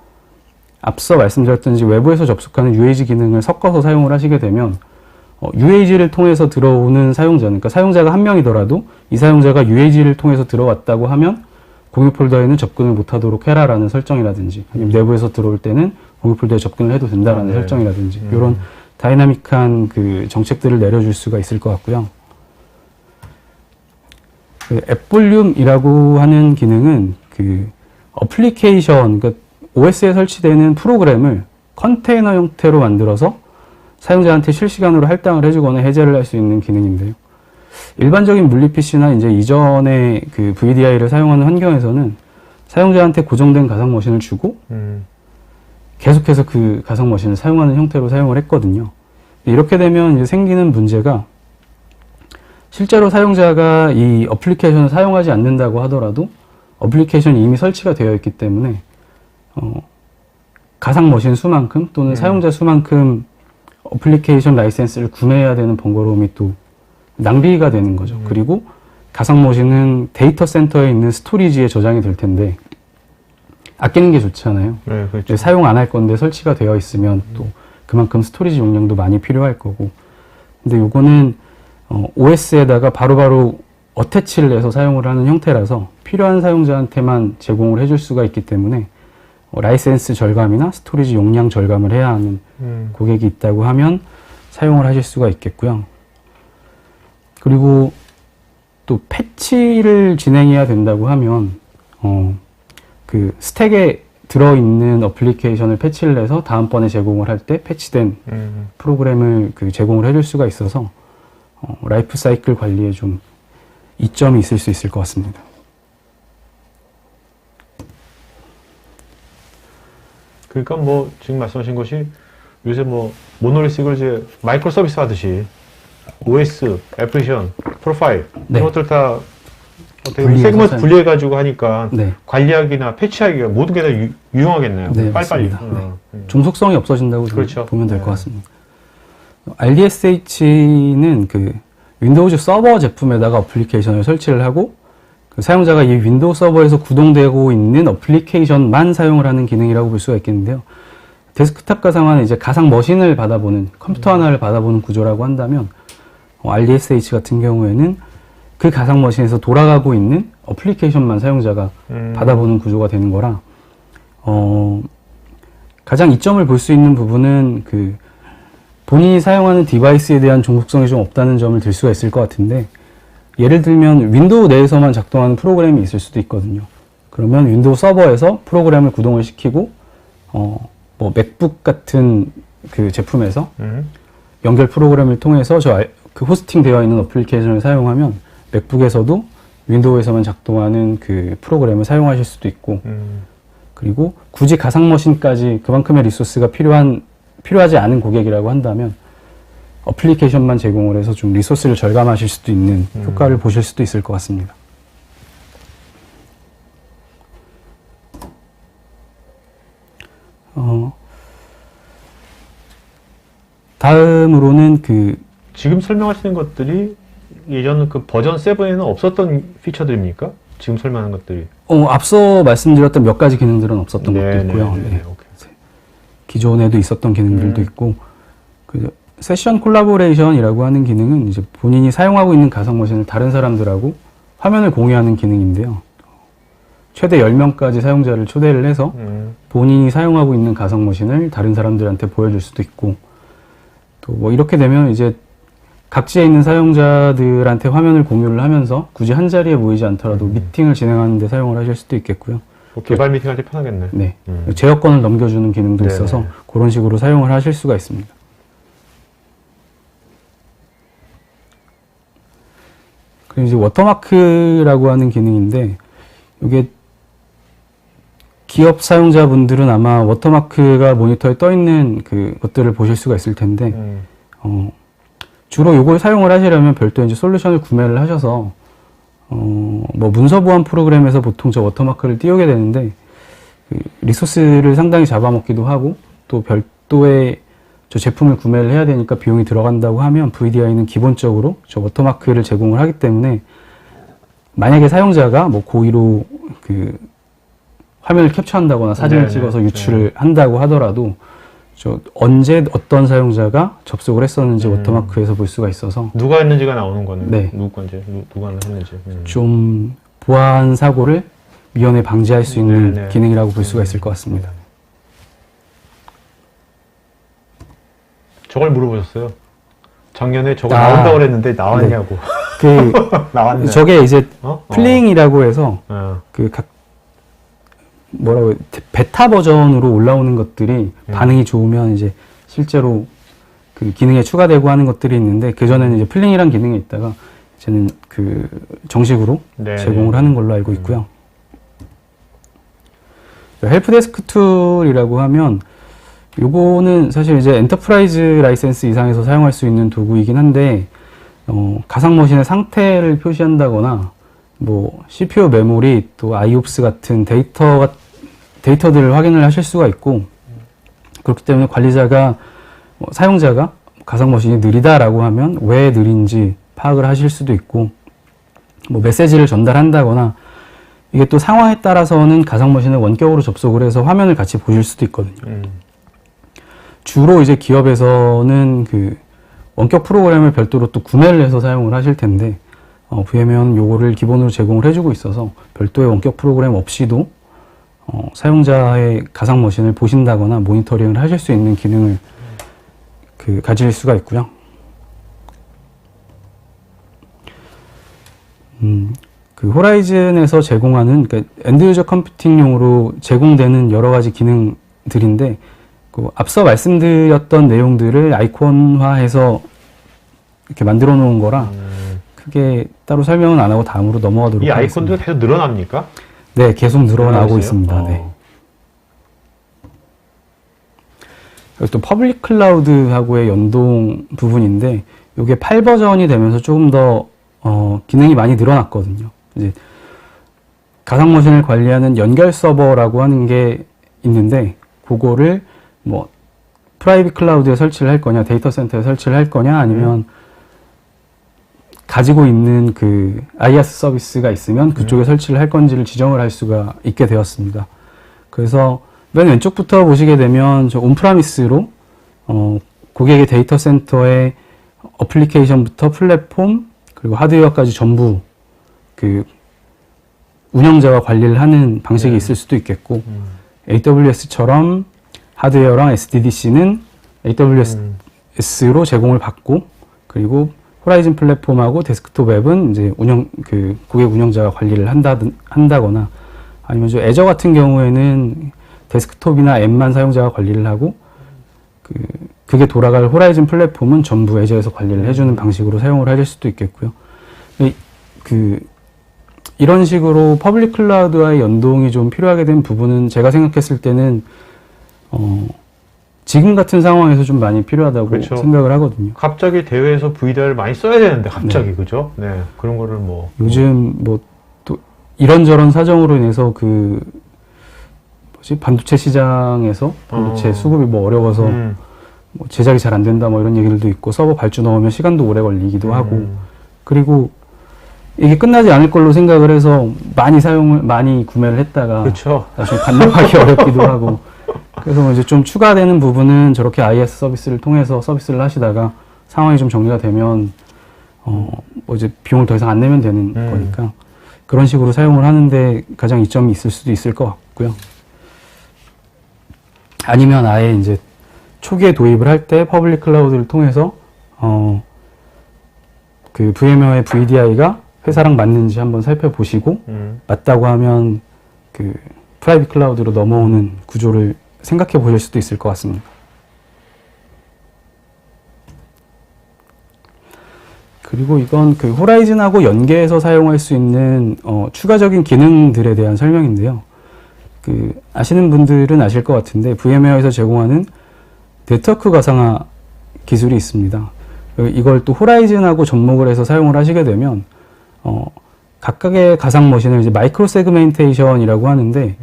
앞서 말씀드렸던 외부에서 접속하는 UAG 기능을 섞어서 사용을 하시게 되면 UAG를 통해서 들어오는 사용자, 그러니까 사용자가 한 명이더라도 이 사용자가 UAG를 통해서 들어왔다고 하면 공유 폴더에는 접근을 못하도록 해라라는 설정이라든지, 아니면 내부에서 들어올 때는 공유 폴더에 접근을 해도 된다라는 설정이라든지, 이런 다이나믹한 그 정책들을 내려줄 수가 있을 것 같고요. 그 앱볼륨이라고 하는 기능은 그 어플리케이션, 그러니까 OS에 설치되는 프로그램을 컨테이너 형태로 만들어서 사용자한테 실시간으로 할당을 해주거나 해제를 할 수 있는 기능인데요. 일반적인 물리 PC나 이제 이전에 그 VDI를 사용하는 환경에서는 사용자한테 고정된 가상머신을 주고 계속해서 그 가상머신을 사용하는 형태로 사용을 했거든요. 이렇게 되면 이제 생기는 문제가, 실제로 사용자가 이 어플리케이션을 사용하지 않는다고 하더라도 어플리케이션이 이미 설치가 되어 있기 때문에 가상머신 수만큼 또는 사용자 수만큼 어플리케이션 라이센스를 구매해야 되는 번거로움이 또 낭비가 되는 거죠. 그리고 가상머신은 데이터 센터에 있는 스토리지에 저장이 될 텐데 아끼는 게 좋잖아요. 네, 그렇죠. 사용 안 할 건데 설치가 되어 있으면 또 그만큼 스토리지 용량도 많이 필요할 거고, 근데 요거는 OS에다가 바로바로 어태치를 해서 사용을 하는 형태라서 필요한 사용자한테만 제공을 해줄 수가 있기 때문에 라이센스 절감이나 스토리지 용량 절감을 해야 하는 고객이 있다고 하면 사용을 하실 수가 있겠고요. 그리고 또 패치를 진행해야 된다고 하면 그 스택에 들어있는 어플리케이션을 패치를 해서 다음번에 제공을 할 때 패치된 프로그램을 그 제공을 해줄 수가 있어서 라이프 사이클 관리에 좀 이점이 있을 수 있을 것 같습니다. 그러니까 뭐 지금 말씀하신 것이 요새 뭐 모노리식을 이제 마이크로 서비스 하듯이 OS, 애플리케이션, 프로파일 네. 이런 것들 다 어떻게 분리해서 세그먼트 사용- 분리해가지고 하니까 네. 관리하기나 패치하기가 모든 게 다 유용하겠네요. 네, 빨리빨리. 맞습니다. 종속성이 없어진다고 그렇죠. 보면 될 것 네. 같습니다. RDSH는 그 윈도우즈 서버 제품에다가 어플리케이션을 설치를 하고 그 사용자가 이 윈도우 서버에서 구동되고 있는 어플리케이션만 사용을 하는 기능이라고 볼 수가 있겠는데요. 데스크탑 가상화는 이제 가상 머신을 받아보는 컴퓨터 하나를 받아보는 구조라고 한다면 RDSH 같은 경우에는 그 가상 머신에서 돌아가고 있는 어플리케이션만 사용자가 받아보는 구조가 되는 거라 가장 이점을 볼 수 있는 부분은 그 본인이 사용하는 디바이스에 대한 종속성이 좀 없다는 점을 들 수가 있을 것 같은데 예를 들면 윈도우 내에서만 작동하는 프로그램이 있을 수도 있거든요. 그러면 윈도우 서버에서 프로그램을 구동을 시키고 뭐 맥북 같은 그 제품에서 연결 프로그램을 통해서 그 호스팅 되어 있는 어플리케이션을 사용하면 맥북에서도 윈도우에서만 작동하는 그 프로그램을 사용하실 수도 있고 그리고 굳이 가상 머신까지 그만큼의 리소스가 필요하지 않은 고객이라고 한다면 어플리케이션만 제공을 해서 좀 리소스를 절감하실 수도 있는 효과를 보실 수도 있을 것 같습니다. 다음으로는 그 지금 설명하시는 것들이 예전 그 버전 7에는 없었던 피처들입니까? 지금 설명하는 것들이. 앞서 말씀드렸던 몇 가지 기능들은 없었던 네, 것도 있고요. 네, 네, 네. 오케이. 기존에도 있었던 기능들도 있고 그 세션 콜라보레이션이라고 하는 기능은 이제 본인이 사용하고 있는 가상 머신을 다른 사람들하고 화면을 공유하는 기능인데요. 최대 10명까지 사용자를 초대를 해서 본인이 사용하고 있는 가상 머신을 다른 사람들한테 보여줄 수도 있고 또 뭐 이렇게 되면 이제 각지에 있는 사용자들한테 화면을 공유를 하면서 굳이 한 자리에 모이지 않더라도 미팅을 진행하는 데 사용을 하실 수도 있겠고요. 뭐 개발 미팅 할 때 편하겠네. 네. 제어권을 넘겨주는 기능도 네네. 있어서 그런 식으로 사용을 하실 수가 있습니다. 그리고 이제 워터마크라고 하는 기능인데 이게 기업 사용자분들은 아마 워터마크가 모니터에 떠 있는 그 것들을 보실 수가 있을 텐데 주로 이걸 사용을 하시려면 별도 이제 솔루션을 구매를 하셔서 뭐 문서 보안 프로그램에서 보통 저 워터마크를 띄우게 되는데 그 리소스를 상당히 잡아먹기도 하고 또 별도의 저 제품을 구매를 해야 되니까 비용이 들어간다고 하면 VDI는 기본적으로 저 워터마크를 제공을 하기 때문에 만약에 사용자가 뭐 고의로 그 화면을 캡처한다거나 사진을 네네. 찍어서 유출을 한다고 하더라도 저 언제 어떤 사용자가 접속을 했었는지 워터마크에서 볼 수가 있어서 누가 했는지가 나오는 거는 네. 누구 건지 누가 했는지. 좀 보안 사고를 미연에 방지할 수 있는 네네. 기능이라고 볼 수가 있을 것 같습니다. 저걸 물어보셨어요. 작년에 저거 아. 나온다고 그랬는데 나왔냐고. 그 나왔네. 저게 이제 어? 플링이라고 해서 어. 그 각 뭐라고 해야 돼? 베타 버전으로 올라오는 것들이 반응이 좋으면 이제 실제로 그 기능에 추가되고 하는 것들이 있는데 그 전에는 이제 플링이란 기능이 있다가 이제는 그 정식으로 네, 제공을 네. 하는 걸로 알고 있고요. 헬프데스크 툴이라고 하면 요거는 사실 이제 엔터프라이즈 라이센스 이상에서 사용할 수 있는 도구이긴 한데 가상 머신의 상태를 표시한다거나 뭐 CPU 메모리 또 IOPS 같은 데이터들을 확인을 하실 수가 있고 그렇기 때문에 관리자가 사용자가 가상 머신이 느리다라고 하면 왜 느린지 파악을 하실 수도 있고 뭐 메시지를 전달한다거나 이게 또 상황에 따라서는 가상 머신을 원격으로 접속을 해서 화면을 같이 보실 수도 있거든요. 주로 이제 기업에서는 그 원격 프로그램을 별도로 또 구매를 해서 사용을 하실 텐데 VMware는 요거를 기본으로 제공을 해주고 있어서 별도의 원격 프로그램 없이도 사용자의 가상 머신을 보신다거나 모니터링을 하실 수 있는 기능을 가질 수가 있고요. 호라이즌에서 제공하는 엔드 유저 컴퓨팅용으로 제공되는 여러 가지 기능들인데 앞서 말씀드렸던 내용들을 아이콘화해서 이렇게 만들어 놓은 거라 크게 따로 설명은 안 하고 다음으로 넘어가도록 이 하겠습니다. 아이콘도 계속 늘어납니까? 네, 계속 늘어나고 있어요? 있습니다. 네. 그리고 또 퍼블릭 클라우드하고의 연동 부분인데 이게 8버전이 되면서 조금 더 기능이 많이 늘어났거든요. 이제 가상 머신을 관리하는 연결 서버라고 하는 게 있는데 그거를 뭐 프라이빗 클라우드에 설치를 할 거냐, 데이터 센터에 설치를 할 거냐, 아니면 가지고 있는 그 IaaS 서비스가 있으면 그쪽에 설치를 할 건지를 지정을 할 수가 있게 되었습니다. 그래서 맨 왼쪽부터 보시게 되면 저 온프라미스로 고객의 데이터 센터의 어플리케이션부터 플랫폼 그리고 하드웨어까지 전부 그 운영자가 관리를 하는 방식이 있을 수도 있겠고 AWS처럼 하드웨어랑 SDDC는 AWS로 제공을 받고 그리고 호라이즌 플랫폼하고 데스크톱 앱은 이제 고객 운영자가 관리를 한다거나 아니면 저 애저 같은 경우에는 데스크톱이나 앱만 사용자가 관리를 하고 그게 돌아갈 호라이즌 플랫폼은 전부 애저에서 관리를 해주는 방식으로 사용을 하실 수도 있겠고요. 이런 식으로 퍼블릭 클라우드와의 연동이 좀 필요하게 된 부분은 제가 생각했을 때는 지금 같은 상황에서 좀 많이 필요하다고 그렇죠. 생각을 하거든요. 갑자기 대회에서 VDI를 많이 써야 되는데 갑자기 네. 그죠? 네, 그런 거를 뭐 요즘 뭐 또 이런저런 사정으로 인해서 반도체 시장에서 반도체 수급이 뭐 어려워서 뭐 제작이 잘 안 된다 뭐 이런 얘기들도 있고 서버 발주 넣으면 시간도 오래 걸리기도 하고 그리고 이게 끝나지 않을 걸로 생각을 해서 많이 구매를 했다가 그렇죠. 나중에 반납하기 어렵기도 하고 그래서 이제 좀 추가되는 부분은 저렇게 IaaS 서비스를 통해서 서비스를 하시다가 상황이 좀 정리가 되면 뭐 이제 비용을 더 이상 안 내면 되는 거니까 그런 식으로 사용을 하는데 가장 이점이 있을 수도 있을 것 같고요. 아니면 아예 이제 초기에 도입을 할 때 퍼블릭 클라우드를 통해서 그 VMware의 VDI가 회사랑 맞는지 한번 살펴보시고 맞다고 하면 그 프라이빗 클라우드로 넘어오는 구조를 생각해 보실 수도 있을 것 같습니다. 그리고 이건 그 호라이즌하고 연계해서 사용할 수 있는 추가적인 기능들에 대한 설명인데요. 아시는 분들은 아실 것 같은데 VMware에서 제공하는 네트워크 가상화 기술이 있습니다. 이걸 또 호라이즌하고 접목을 해서 사용을 하시게 되면 각각의 가상 머신을 이제 마이크로 세그멘테이션이라고 하는데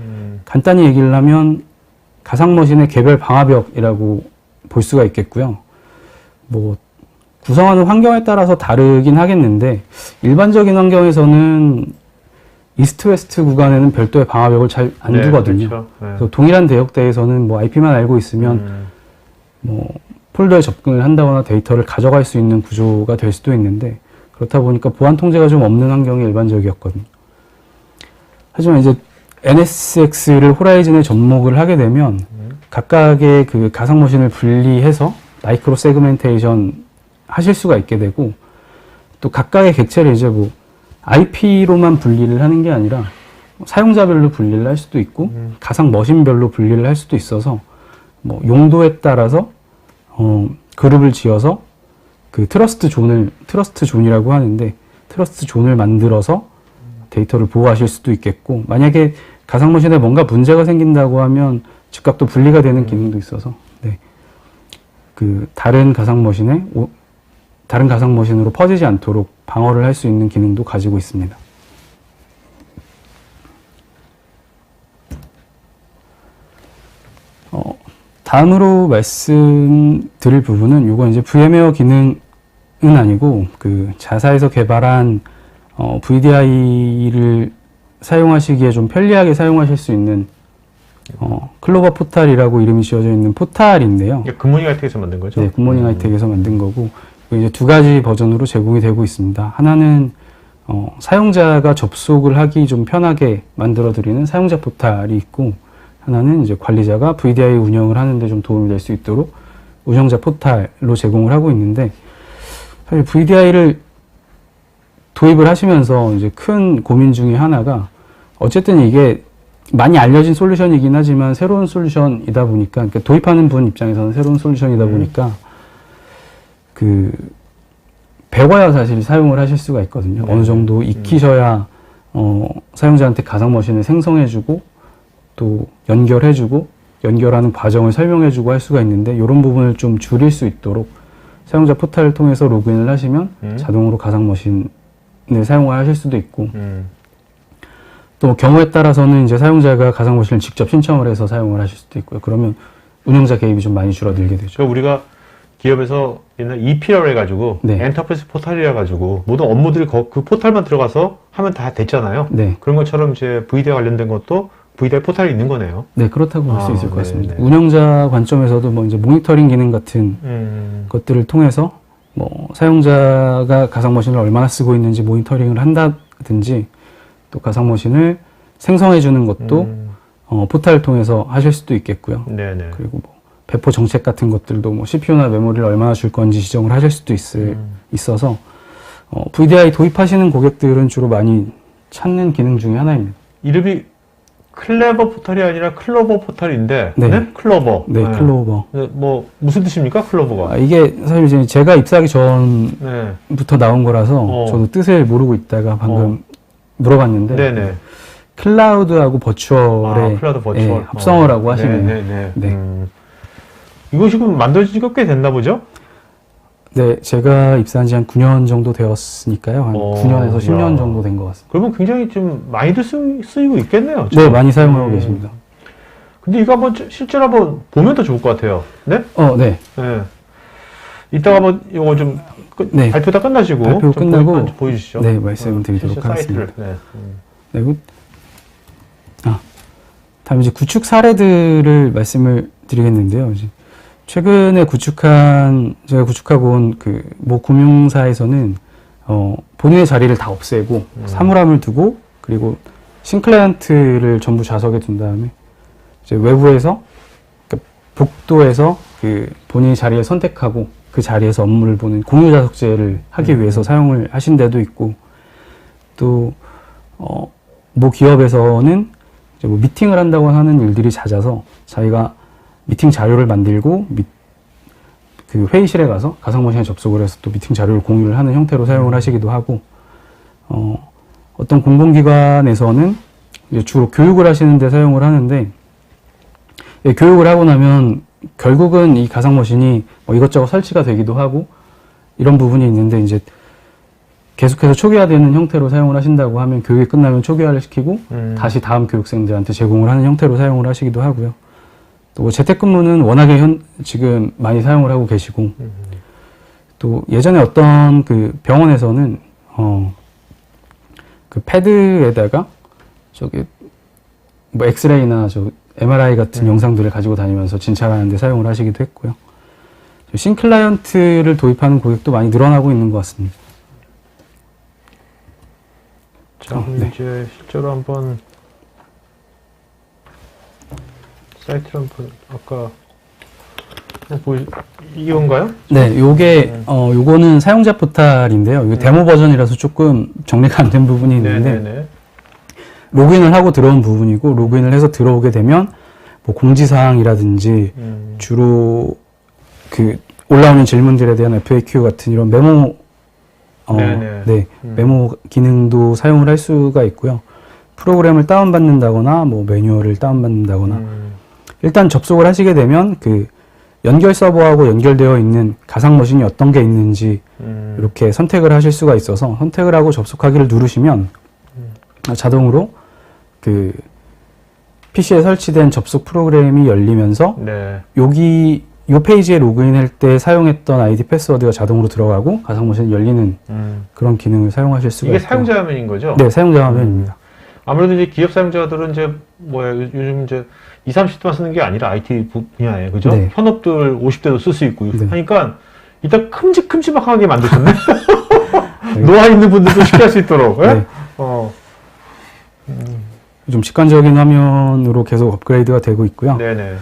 간단히 얘기를 하면 가상 머신의 개별 방화벽이라고 볼 수가 있겠고요. 뭐 구성하는 환경에 따라서 다르긴 하겠는데 일반적인 환경에서는 이스트 웨스트 구간에는 별도의 방화벽을 잘 안 두거든요. 그렇죠. 네. 그래서 동일한 대역대에서는 뭐 IP만 알고 있으면 뭐 폴더에 접근을 한다거나 데이터를 가져갈 수 있는 구조가 될 수도 있는데 그렇다 보니까 보안 통제가 좀 없는 환경이 일반적이었거든요. 하지만 이제 NSX를 호라이즌에 접목을 하게 되면 각각의 그 가상 머신을 분리해서 마이크로 세그멘테이션 하실 수가 있게 되고 또 각각의 객체를 이제 뭐 IP로만 분리를 하는 게 아니라 사용자별로 분리를 할 수도 있고 가상 머신별로 분리를 할 수도 있어서 뭐 용도에 따라서 그룹을 지어서 그 트러스트 존이라고 하는데 트러스트 존을 만들어서 데이터를 보호하실 수도 있겠고 만약에 가상 머신에 뭔가 문제가 생긴다고 하면 즉각 또 분리가 되는 기능도 있어서 그 다른 가상 머신으로 퍼지지 않도록 방어를 할 수 있는 기능도 가지고 있습니다. 다음으로 말씀드릴 부분은 이건 이제 VMware 기능은 아니고 그 자사에서 개발한 VDI를 사용하시기에 좀 편리하게 사용하실 수 있는 클로버 포탈이라고 이름이 지어져 있는 포탈인데요. 굿모닝 하이텍에서 만든 거죠? 네, 굿모닝 하이텍에서 만든 거고 이제 두 가지 버전으로 제공이 되고 있습니다. 하나는 사용자가 접속을 하기 좀 편하게 만들어드리는 사용자 포탈이 있고, 하나는 이제 관리자가 VDI 운영을 하는데 좀 도움이 될 수 있도록 운영자 포탈로 제공을 하고 있는데, 사실 VDI를 도입을 하시면서 이제 큰 고민 중에 하나가, 어쨌든 이게 많이 알려진 솔루션이긴 하지만 새로운 솔루션이다 보니까, 그러니까 도입하는 분 입장에서는 새로운 솔루션이다 보니까 배워야 사실 사용을 하실 수가 있거든요. 어느 정도 익히셔야 사용자한테 가상 머신을 생성해주고 또 연결해주고 연결하는 과정을 설명해주고 할 수가 있는데, 이런 부분을 좀 줄일 수 있도록 사용자 포탈을 통해서 로그인을 하시면 자동으로 가상 머신을 사용을 하실 수도 있고, 또 경우에 따라서는 이제 사용자가 가상 머신을 직접 신청을 해서 사용을 하실 수도 있고요. 그러면 운영자 개입이 좀 많이 줄어들게 되죠. 그러니까 우리가 기업에서 옛날 EP라고 해가지고 네. 엔터프라이즈 포탈이라 가지고 모든 업무들이 그 포탈만 들어가서 하면 다 됐잖아요. 네. 그런 것처럼 이제 VDI 관련된 것도 VDI 포탈이 있는 거네요. 네, 그렇다고 볼 수 있을 것 같습니다. 네네. 운영자 관점에서도 뭐 이제 모니터링 기능 같은 것들을 통해서 뭐 사용자가 가상 머신을 얼마나 쓰고 있는지 모니터링을 한다든지, 또 가상 머신을 생성해 주는 것도 포탈을 통해서 하실 수도 있겠고요. 네네. 그리고 뭐 배포 정책 같은 것들도 뭐 CPU나 메모리를 얼마나 줄 건지 지정을 하실 수도 있어서 VDI 도입하시는 고객들은 주로 많이 찾는 기능 중에 하나입니다. 이름이 클레버 포탈이 아니라 클로버 포탈인데, 네. 네? 클로버. 네, 클로버. 뭐 무슨 뜻입니까, 클로버가? 이게 사실 이제 제가 입사하기 네. 전부터 나온 거라서 저도 뜻을 모르고 있다가 방금 물어봤는데, 네네. 클라우드하고 버추얼의 클라우드 버추얼. 예, 합성어라고 하시네요. 네네. 네. 이거 지금 만들어진 지가 꽤 됐나 보죠? 네, 제가 입사한 지 한 9년 정도 되었으니까요. 한 9년에서 10년 야. 정도 된 것 같습니다. 그러면 굉장히 좀 많이들 쓰이고 있겠네요. 네, 많이 사용하고 계십니다. 근데 이거 한번 실제로 한번 보면 더 좋을 것 같아요. 네? 네. 네. 이따가 한번 이거 좀 네. 발표 다 끝나시고 발표 좀 끝나고 보여주시죠. 네, 말씀드리도록 실제 하겠습니다. 사이트를. 네. 네, 다음 이제 구축 사례들을 말씀을 드리겠는데요. 이제 최근에 제가 구축하고 온 모 금융사에서는 본인의 자리를 다 없애고 사물함을 두고, 그리고 신클라이언트를 전부 좌석에 둔 다음에 이제 외부에서, 그러니까 복도에서 본인의 자리를 선택하고 그 자리에서 업무를 보는 공유 좌석제를 하기 위해서 사용을 하신 데도 있고, 또 모 기업에서는 이제 뭐 미팅을 한다고 하는 일들이 잦아서 자기가 미팅 자료를 만들고 그 회의실에 가서 가상머신에 접속을 해서 또 미팅 자료를 공유를 하는 형태로 사용을 하시기도 하고, 어떤 공공기관에서는 이제 주로 교육을 하시는 데 사용을 하는데, 교육을 하고 나면 결국은 이 가상머신이 뭐 이것저것 설치가 되기도 하고 이런 부분이 있는데, 이제 계속해서 초기화되는 형태로 사용을 하신다고 하면 교육이 끝나면 초기화를 시키고 다시 다음 교육생들한테 제공을 하는 형태로 사용을 하시기도 하고요. 또 재택근무는 워낙에 지금 많이 사용을 하고 계시고, 또 예전에 어떤 병원에서는 패드에다가 뭐 엑스레이나 MRI 같은 영상들을 가지고 다니면서 진찰하는 데 사용을 하시기도 했고요. 신클라이언트를 도입하는 고객도 많이 늘어나고 있는 것 같습니다. 자, 네. 이제 실제로 한번 사이트를 한번 아까 이건가요? 네, 요거는 사용자 포탈인데요. 이거 데모 버전이라서 조금 정리가 안 된 부분이 있는데, 네네네. 로그인을 하고 들어온 부분이고, 로그인을 해서 들어오게 되면 뭐 공지사항이라든지 주로 올라오는 질문들에 대한 FAQ 같은 이런 메모 메모 기능도 사용을 할 수가 있고요. 프로그램을 다운받는다거나 뭐 매뉴얼을 다운받는다거나, 일단 접속을 하시게 되면 연결 서버하고 연결되어 있는 가상 머신이 어떤 게 있는지 이렇게 선택을 하실 수가 있어서, 선택을 하고 접속하기를 누르시면 자동으로 PC에 설치된 접속 프로그램이 열리면서 요 페이지에 로그인할 때 사용했던 아이디 패스워드가 자동으로 들어가고 가상 머신이 열리는 그런 기능을 사용하실 수가 있고. 이게 사용자 화면인 거죠? 네, 사용자 화면입니다. 아무래도 이제 기업 사용자들은 요즘 20, 30대만 쓰는 게 아니라 IT 분야에, 그죠? 네. 현업들 50대도 쓸 수 있고 네. 하니까 일단 큼직큼직하게 만드셨네. 노화 있는 분들도 쉽게 할 수 있도록. 예? 네. 어. 좀 직관적인 화면으로 계속 업그레이드가 되고 있고요. 네네.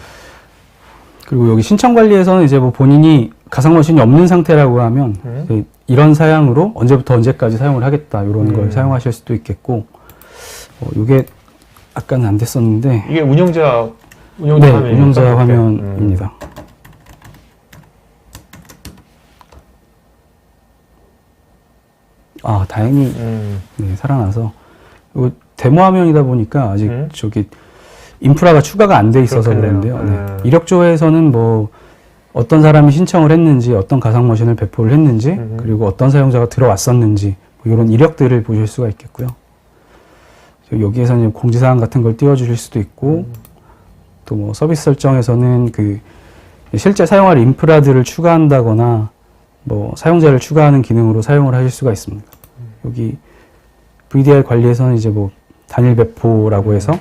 그리고 여기 신청 관리에서는 이제 뭐 본인이 가상 머신이 없는 상태라고 하면 이제 이런 사양으로 언제부터 언제까지 사용을 하겠다 이런 걸 사용하실 수도 있겠고, 이게 아까는 안 됐었는데 이게 운영자 네, 화면입니까? 운영자 화면입니다. 아, 다행히 네, 살아나서 이거 데모 화면이다 보니까 아직 저기 인프라가 추가가 안 돼 있어서 그렇겠네요. 그런데요. 네. 이력조에서는 뭐 어떤 사람이 신청을 했는지, 어떤 가상 머신을 배포를 했는지, 그리고 어떤 사용자가 들어왔었는지 뭐 이런 이력들을 보실 수가 있겠고요. 여기에서는 공지사항 같은 걸 띄워주실 수도 있고, 또 뭐 서비스 설정에서는 그 실제 사용할 인프라들을 추가한다거나 뭐 사용자를 추가하는 기능으로 사용을 하실 수가 있습니다. 여기 VDI 관리에서는 이제 뭐 단일 배포라고 해서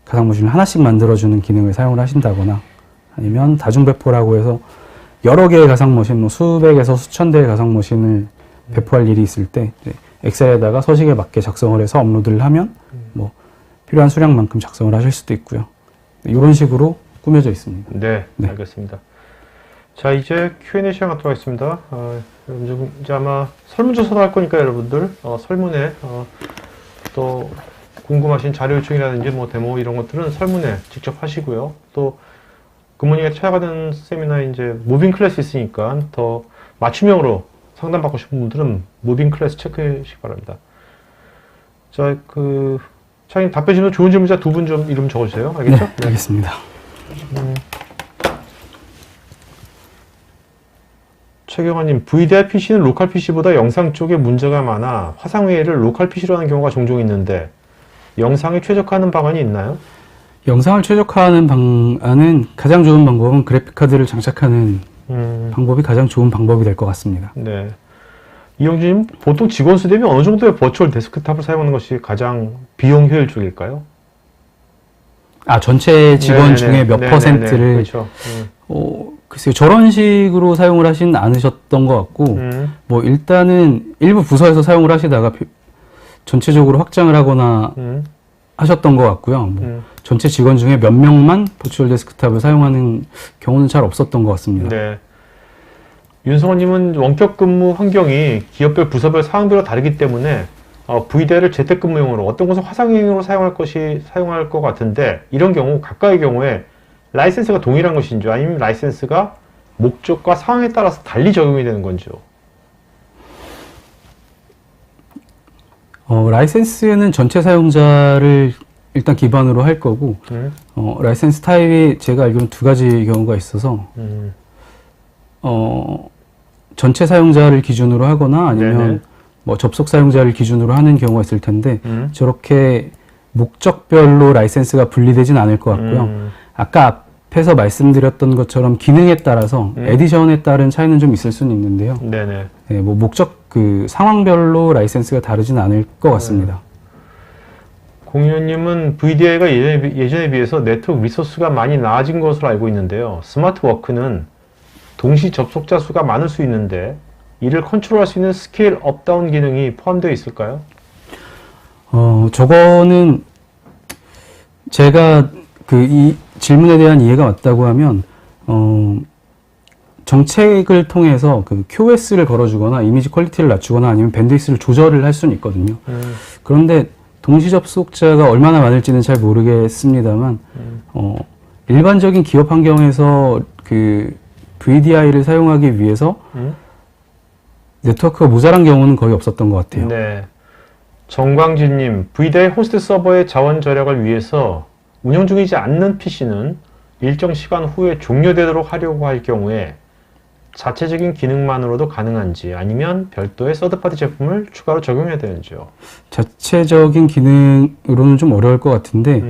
가상 머신을 하나씩 만들어주는 기능을 사용을 하신다거나, 아니면 다중 배포라고 해서 여러 개의 가상 머신, 뭐 수백에서 수천 대의 가상 머신을 배포할 일이 있을 때 엑셀에다가 서식에 맞게 작성을 해서 업로드를 하면 뭐 필요한 수량만큼 작성을 하실 수도 있고요. 이런 식으로 꾸며져 있습니다. 네, 네. 알겠습니다. 자, 이제 Q&A 시간 갖도록 하겠습니다. 여러분들 이제 아마 설문조사도 할 거니까 여러분들 설문에 또 궁금하신 자료 요청이라든지 뭐 데모 이런 것들은 설문에 직접 하시고요. 또 굿모닝에 찾아가는 세미나에 이제 무빙 클래스 있으니까 더 맞춤형으로 상담받고 싶은 분들은 무빙 클래스 체크해 주시기 바랍니다. 자, 차장님 답변 주는 좋은 질문자 두 분 좀 이름 적어주세요. 알겠죠? 네, 알겠습니다. 최경환님, VDI PC는 로컬 PC보다 영상 쪽에 문제가 많아 화상회의를 로컬 PC로 하는 경우가 종종 있는데 영상에 최적화하는 방안이 있나요? 영상을 최적화하는 방안은 가장 좋은 방법은 그래픽카드를 장착하는 방법이 가장 좋은 방법이 될 것 같습니다. 네. 이영준님, 보통 직원 수 대비 어느 정도의 버추얼 데스크탑을 사용하는 것이 가장 비용 효율적일까요? 아, 전체 직원 중에 몇 퍼센트를, 그렇죠. 글쎄요, 저런 식으로 사용을 하진 않으셨던 것 같고, 뭐, 일단은 일부 부서에서 사용을 하시다가 전체적으로 확장을 하거나 하셨던 것 같고요. 뭐 전체 직원 중에 몇 명만 버추얼 데스크탑을 사용하는 경우는 잘 없었던 것 같습니다. 네. 윤성원님은 원격 근무 환경이 기업별, 부서별, 상황별로 다르기 때문에 VDI를 재택근무용으로 어떤 곳은 화상회의용으로 사용할 것 같은데 이런 경우 각각의 경우에 라이센스가 동일한 것인지 아니면 라이센스가 목적과 상황에 따라서 달리 적용이 되는 건지요? 라이센스는 전체 사용자를 일단 기반으로 할 거고, 라이센스 타입이 제가 알기로는 두 가지 경우가 있어서, 전체 사용자를 기준으로 하거나 아니면 네네. 뭐 접속 사용자를 기준으로 하는 경우가 있을 텐데, 저렇게 목적별로 라이센스가 분리되진 않을 것 같고요. 아까 앞에서 말씀드렸던 것처럼 기능에 따라서 에디션에 따른 차이는 좀 있을 수는 있는데요. 네네. 네, 뭐 상황별로 라이센스가 다르진 않을 것 같습니다. 공유님은 VDI가 예전에 비해서 네트워크 리소스가 많이 나아진 것으로 알고 있는데요. 스마트 워크는 동시 접속자 수가 많을 수 있는데 이를 컨트롤할 수 있는 스케일 업다운 기능이 포함되어 있을까요? 저거는 제가 이 질문에 대한 이해가 맞다고 하면 정책을 통해서 QoS를 걸어주거나 이미지 퀄리티를 낮추거나 아니면 밴드위스를 조절을 할 수는 있거든요. 그런데 동시 접속자가 얼마나 많을지는 잘 모르겠습니다만 일반적인 기업 환경에서 VDI를 사용하기 위해서 네트워크가 모자란 경우는 거의 없었던 것 같아요. 네. 정광진님, VDI 호스트 서버의 자원 절약을 위해서 운영 중이지 않는 PC는 일정 시간 후에 종료되도록 하려고 할 경우에 자체적인 기능만으로도 가능한지 아니면 별도의 서드파티 제품을 추가로 적용해야 되는지요? 자체적인 기능으로는 좀 어려울 것 같은데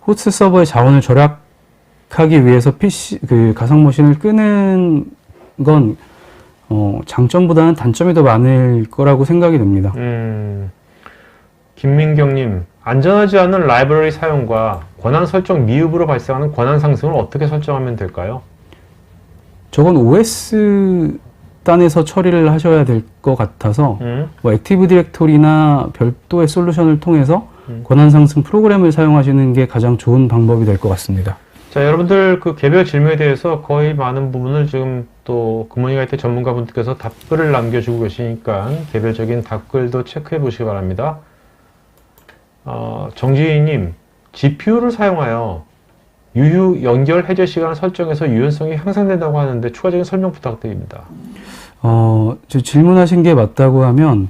호스트 서버의 자원을 절약하기 위해서 가상 머신을 끄는 건 장점보다는 단점이 더 많을 거라고 생각이 됩니다. 김민경님, 안전하지 않은 라이브러리 사용과 권한 설정 미흡으로 발생하는 권한 상승을 어떻게 설정하면 될까요? 저건 OS 집단에서 처리를 하셔야 될 것 같아서 뭐 액티브 디렉토리나 별도의 솔루션을 통해서 권한 상승 프로그램을 사용하시는 게 가장 좋은 방법이 될 것 같습니다. 자, 여러분들 그 개별 질문에 대해서 거의 많은 부분을 지금 또 굿모닝 IT 전문가분들께서 답글을 남겨주고 계시니까 개별적인 답글도 체크해 보시기 바랍니다. 정지희님, GPU를 사용하여 유휴 연결 해제 시간을 설정해서 유연성이 향상된다고 하는데 추가적인 설명 부탁드립니다. 질문하신 게 맞다고 하면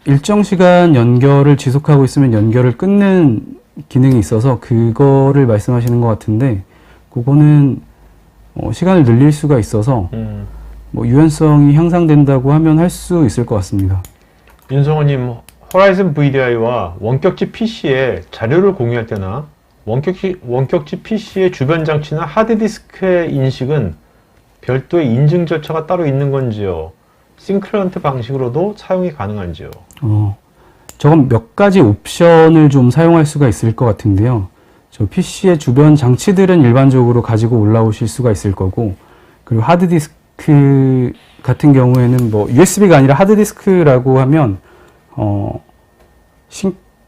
일정 시간 연결을 지속하고 있으면 연결을 끊는 기능이 있어서 그거를 말씀하시는 것 같은데 그거는 시간을 늘릴 수가 있어서 뭐 유연성이 향상된다고 하면 할 수 있을 것 같습니다. 윤성호님, 호라이즌 VDI와 원격지 PC에 자료를 공유할 때나 원격지 PC의 주변 장치나 하드디스크의 인식은 별도의 인증 절차가 따로 있는 건지요? 싱클런트 방식으로도 사용이 가능한지요? 저건 몇 가지 옵션을 좀 사용할 수가 있을 것 같은데요. 저 PC의 주변 장치들은 일반적으로 가지고 올라오실 수가 있을 거고, 그리고 하드디스크 같은 경우에는 뭐 USB가 아니라 하드디스크라고 하면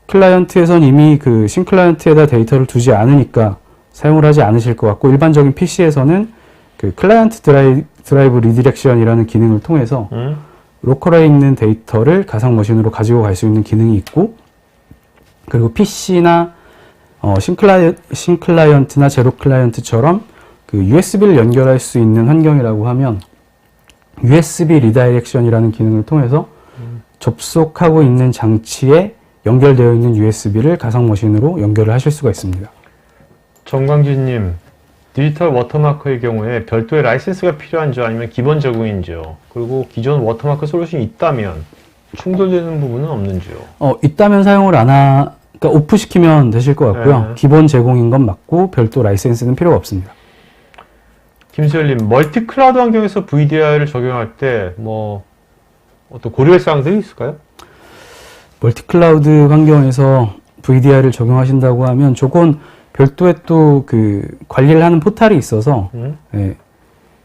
클라이언트에선 이미 그 신클라이언트에다 데이터를 두지 않으니까 사용을 하지 않으실 것 같고, 일반적인 PC에서는 그 클라이언트 드라이브 리디렉션이라는 기능을 통해서 로컬에 있는 데이터를 가상 머신으로 가지고 갈 수 있는 기능이 있고, 그리고 PC나 신클라이언트나 제로 클라이언트처럼 그 USB를 연결할 수 있는 환경이라고 하면 USB 리다이렉션이라는 기능을 통해서 접속하고 있는 장치에 연결되어 있는 USB를 가상 머신으로 연결을 하실 수가 있습니다. 정광진님, 디지털 워터마크의 경우에 별도의 라이센스가 필요한지 아니면 기본 제공인지요? 그리고 기존 워터마크 솔루션이 있다면 충돌되는 부분은 없는지요? 있다면 사용을 그러니까 오프시키면 되실 것 같고요. 네. 기본 제공인 건 맞고 별도 라이센스는 필요가 없습니다. 김수열님, 멀티 클라우드 환경에서 VDI를 적용할 때 뭐 어떤 고려할 사항들이 있을까요? 멀티 클라우드 환경에서 VDI를 적용하신다고 하면 조건 별도의 또 그 관리를 하는 포탈이 있어서 예,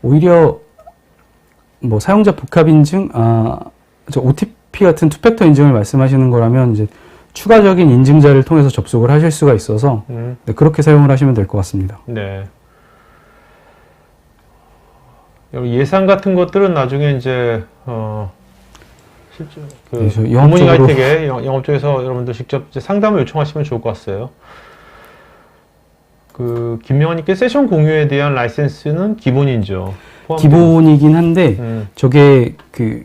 오히려 뭐 사용자 복합 인증, OTP 같은 투팩터 인증을 말씀하시는 거라면 이제 추가적인 인증자를 통해서 접속을 하실 수가 있어서 네, 그렇게 사용을 하시면 될 것 같습니다. 네. 예산 같은 것들은 나중에 이제 실제 그 굿모닝 하이텍의 영업 쪽에서 여러분들 직접 이제 상담을 요청하시면 좋을 것 같아요. 그 김명환님께 세션 공유에 대한 라이센스는 기본이죠. 기본이긴 한데 저게 그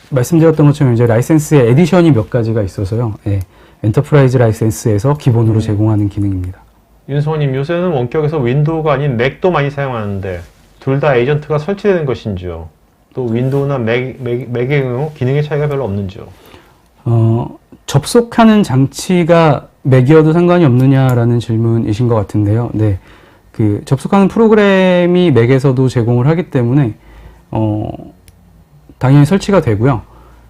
말씀드렸던 것처럼 이제 라이센스의 에디션이 몇 가지가 있어서요. 예, 엔터프라이즈 라이센스에서 기본으로 제공하는 기능입니다. 윤성호님, 요새는 원격에서 윈도우가 아닌 맥도 많이 사용하는데 둘 다 에이전트가 설치되는 것인지요? 또 윈도우나 맥의 경우 기능의 차이가 별로 없는지요? 접속하는 장치가 맥이어도 상관이 없느냐라는 질문이신 것 같은데요. 네, 그 접속하는 프로그램이 맥에서도 제공을 하기 때문에 당연히 설치가 되고요.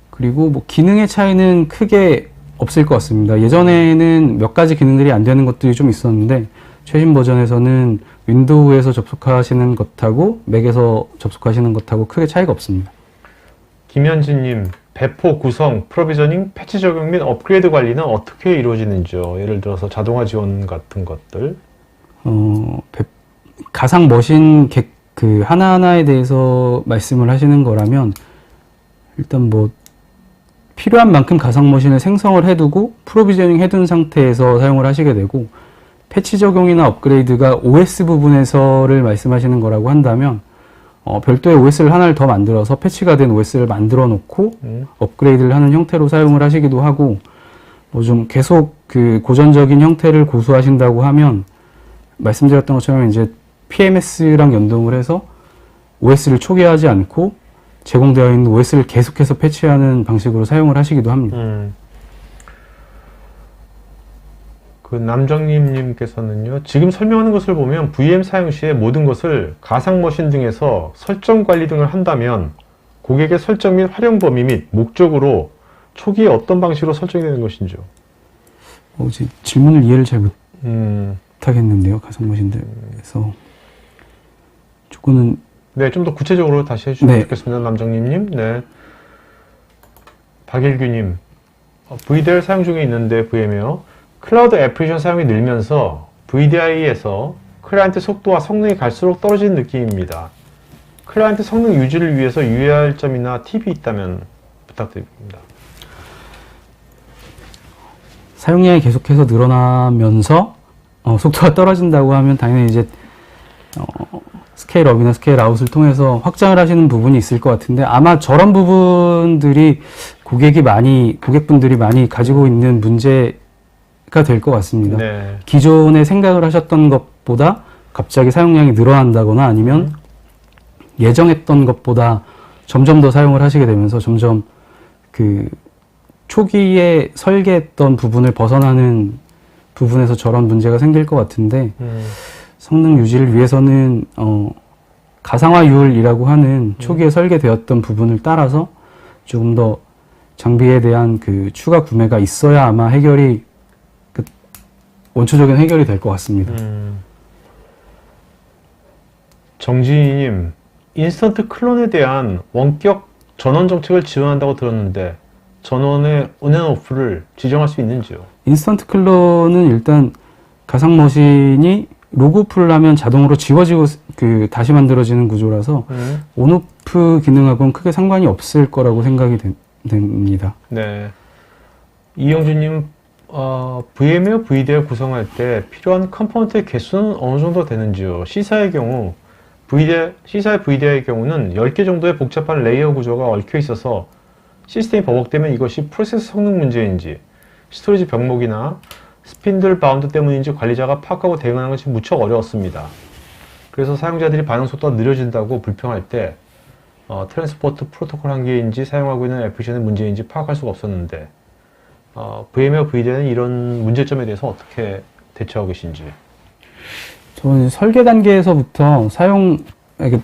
그리고 뭐 기능의 차이는 크게 없을 것 같습니다. 예전에는 몇 가지 기능들이 안 되는 것들이 좀 있었는데 최신 버전에서는 윈도우에서 접속하시는 것하고 맥에서 접속하시는 것하고 크게 차이가 없습니다. 김현진님, 배포 구성, 프로비저닝, 패치 적용 및 업그레이드 관리는 어떻게 이루어지는지요? 예를 들어서 자동화 지원 같은 것들. 가상 머신 그 하나하나에 대해서 말씀을 하시는 거라면 일단 뭐 필요한 만큼 가상 머신을 생성을 해두고 프로비저닝 해둔 상태에서 사용을 하시게 되고, 패치 적용이나 업그레이드가 OS 부분에서를 말씀하시는 거라고 한다면 별도의 OS를 하나를 더 만들어서 패치가 된 OS를 만들어 놓고 업그레이드를 하는 형태로 사용을 하시기도 하고, 뭐 좀 계속 그 고전적인 형태를 고수하신다고 하면 말씀드렸던 것처럼 이제 PMS랑 연동을 해서 OS를 초기화하지 않고 제공되어 있는 OS를 계속해서 패치하는 방식으로 사용을 하시기도 합니다. 그 남정님께서는요, 지금 설명하는 것을 보면 VM 사용 시에 모든 것을 가상 머신 등에서 설정 관리 등을 한다면 고객의 설정 및 활용 범위 및 목적으로 초기에 어떤 방식으로 설정이 되는 것인지요? 질문을 이해를 잘 못하겠는데요. 가상 머신들에서 조건은 네, 좀 더 구체적으로 다시 해주시면 네. 좋겠습니다. 남정님님. 네. 박일규님. VDI 사용 중에 있는데 VM이요. 클라우드 애플리케이션 사용이 늘면서 VDI에서 클라이언트 속도와 성능이 갈수록 떨어지는 느낌입니다. 클라이언트 성능 유지를 위해서 유의할 점이나 팁이 있다면 부탁드립니다. 사용량이 계속해서 늘어나면서 속도가 떨어진다고 하면 당연히 이제 스케일업이나 스케일아웃을 통해서 확장을 하시는 부분이 있을 것 같은데, 아마 저런 부분들이 고객분들이 많이 가지고 있는 문제가 될 것 같습니다. 네. 기존에 생각을 하셨던 것보다 갑자기 사용량이 늘어난다거나 아니면 예정했던 것보다 점점 더 사용을 하시게 되면서 점점 그 초기에 설계했던 부분을 벗어나는 부분에서 저런 문제가 생길 것 같은데, 성능 유지를 위해서는 가상화율이라고 하는 초기에 설계되었던 부분을 따라서 조금 더 장비에 대한 그 추가 구매가 있어야 아마 해결이 원초적인 해결이 될 것 같습니다. 정진희님, 인스턴트 클론에 대한 원격 전원 정책을 지원한다고 들었는데 전원의 온앤오프를 지정할 수 있는지요? 인스턴트 클론은 일단 가상 머신이 로그오프를 하면 자동으로 지워지고 다시 만들어지는 구조라서 온오프 기능하고는 크게 상관이 없을 거라고 생각이 됩니다. 네. 이영주님, VM웨어 VDI 구성할 때 필요한 컴포넌트의 개수는 어느 정도 되는지요? C사의 경우, C사의 VDI의 경우는 10개 정도의 복잡한 레이어 구조가 얽혀 있어서 시스템이 버벅되면 이것이 프로세스 성능 문제인지, 스토리지 병목이나 스핀들 바운드 때문인지 관리자가 파악하고 대응하는 것이 무척 어려웠습니다. 그래서 사용자들이 반응 속도가 느려진다고 불평할 때 트랜스포트 프로토콜 한계인지 사용하고 있는 애플리케이션의 문제인지 파악할 수가 없었는데 VM웨어 VDI는 이런 문제점에 대해서 어떻게 대처하고 계신지? 저는 설계 단계에서부터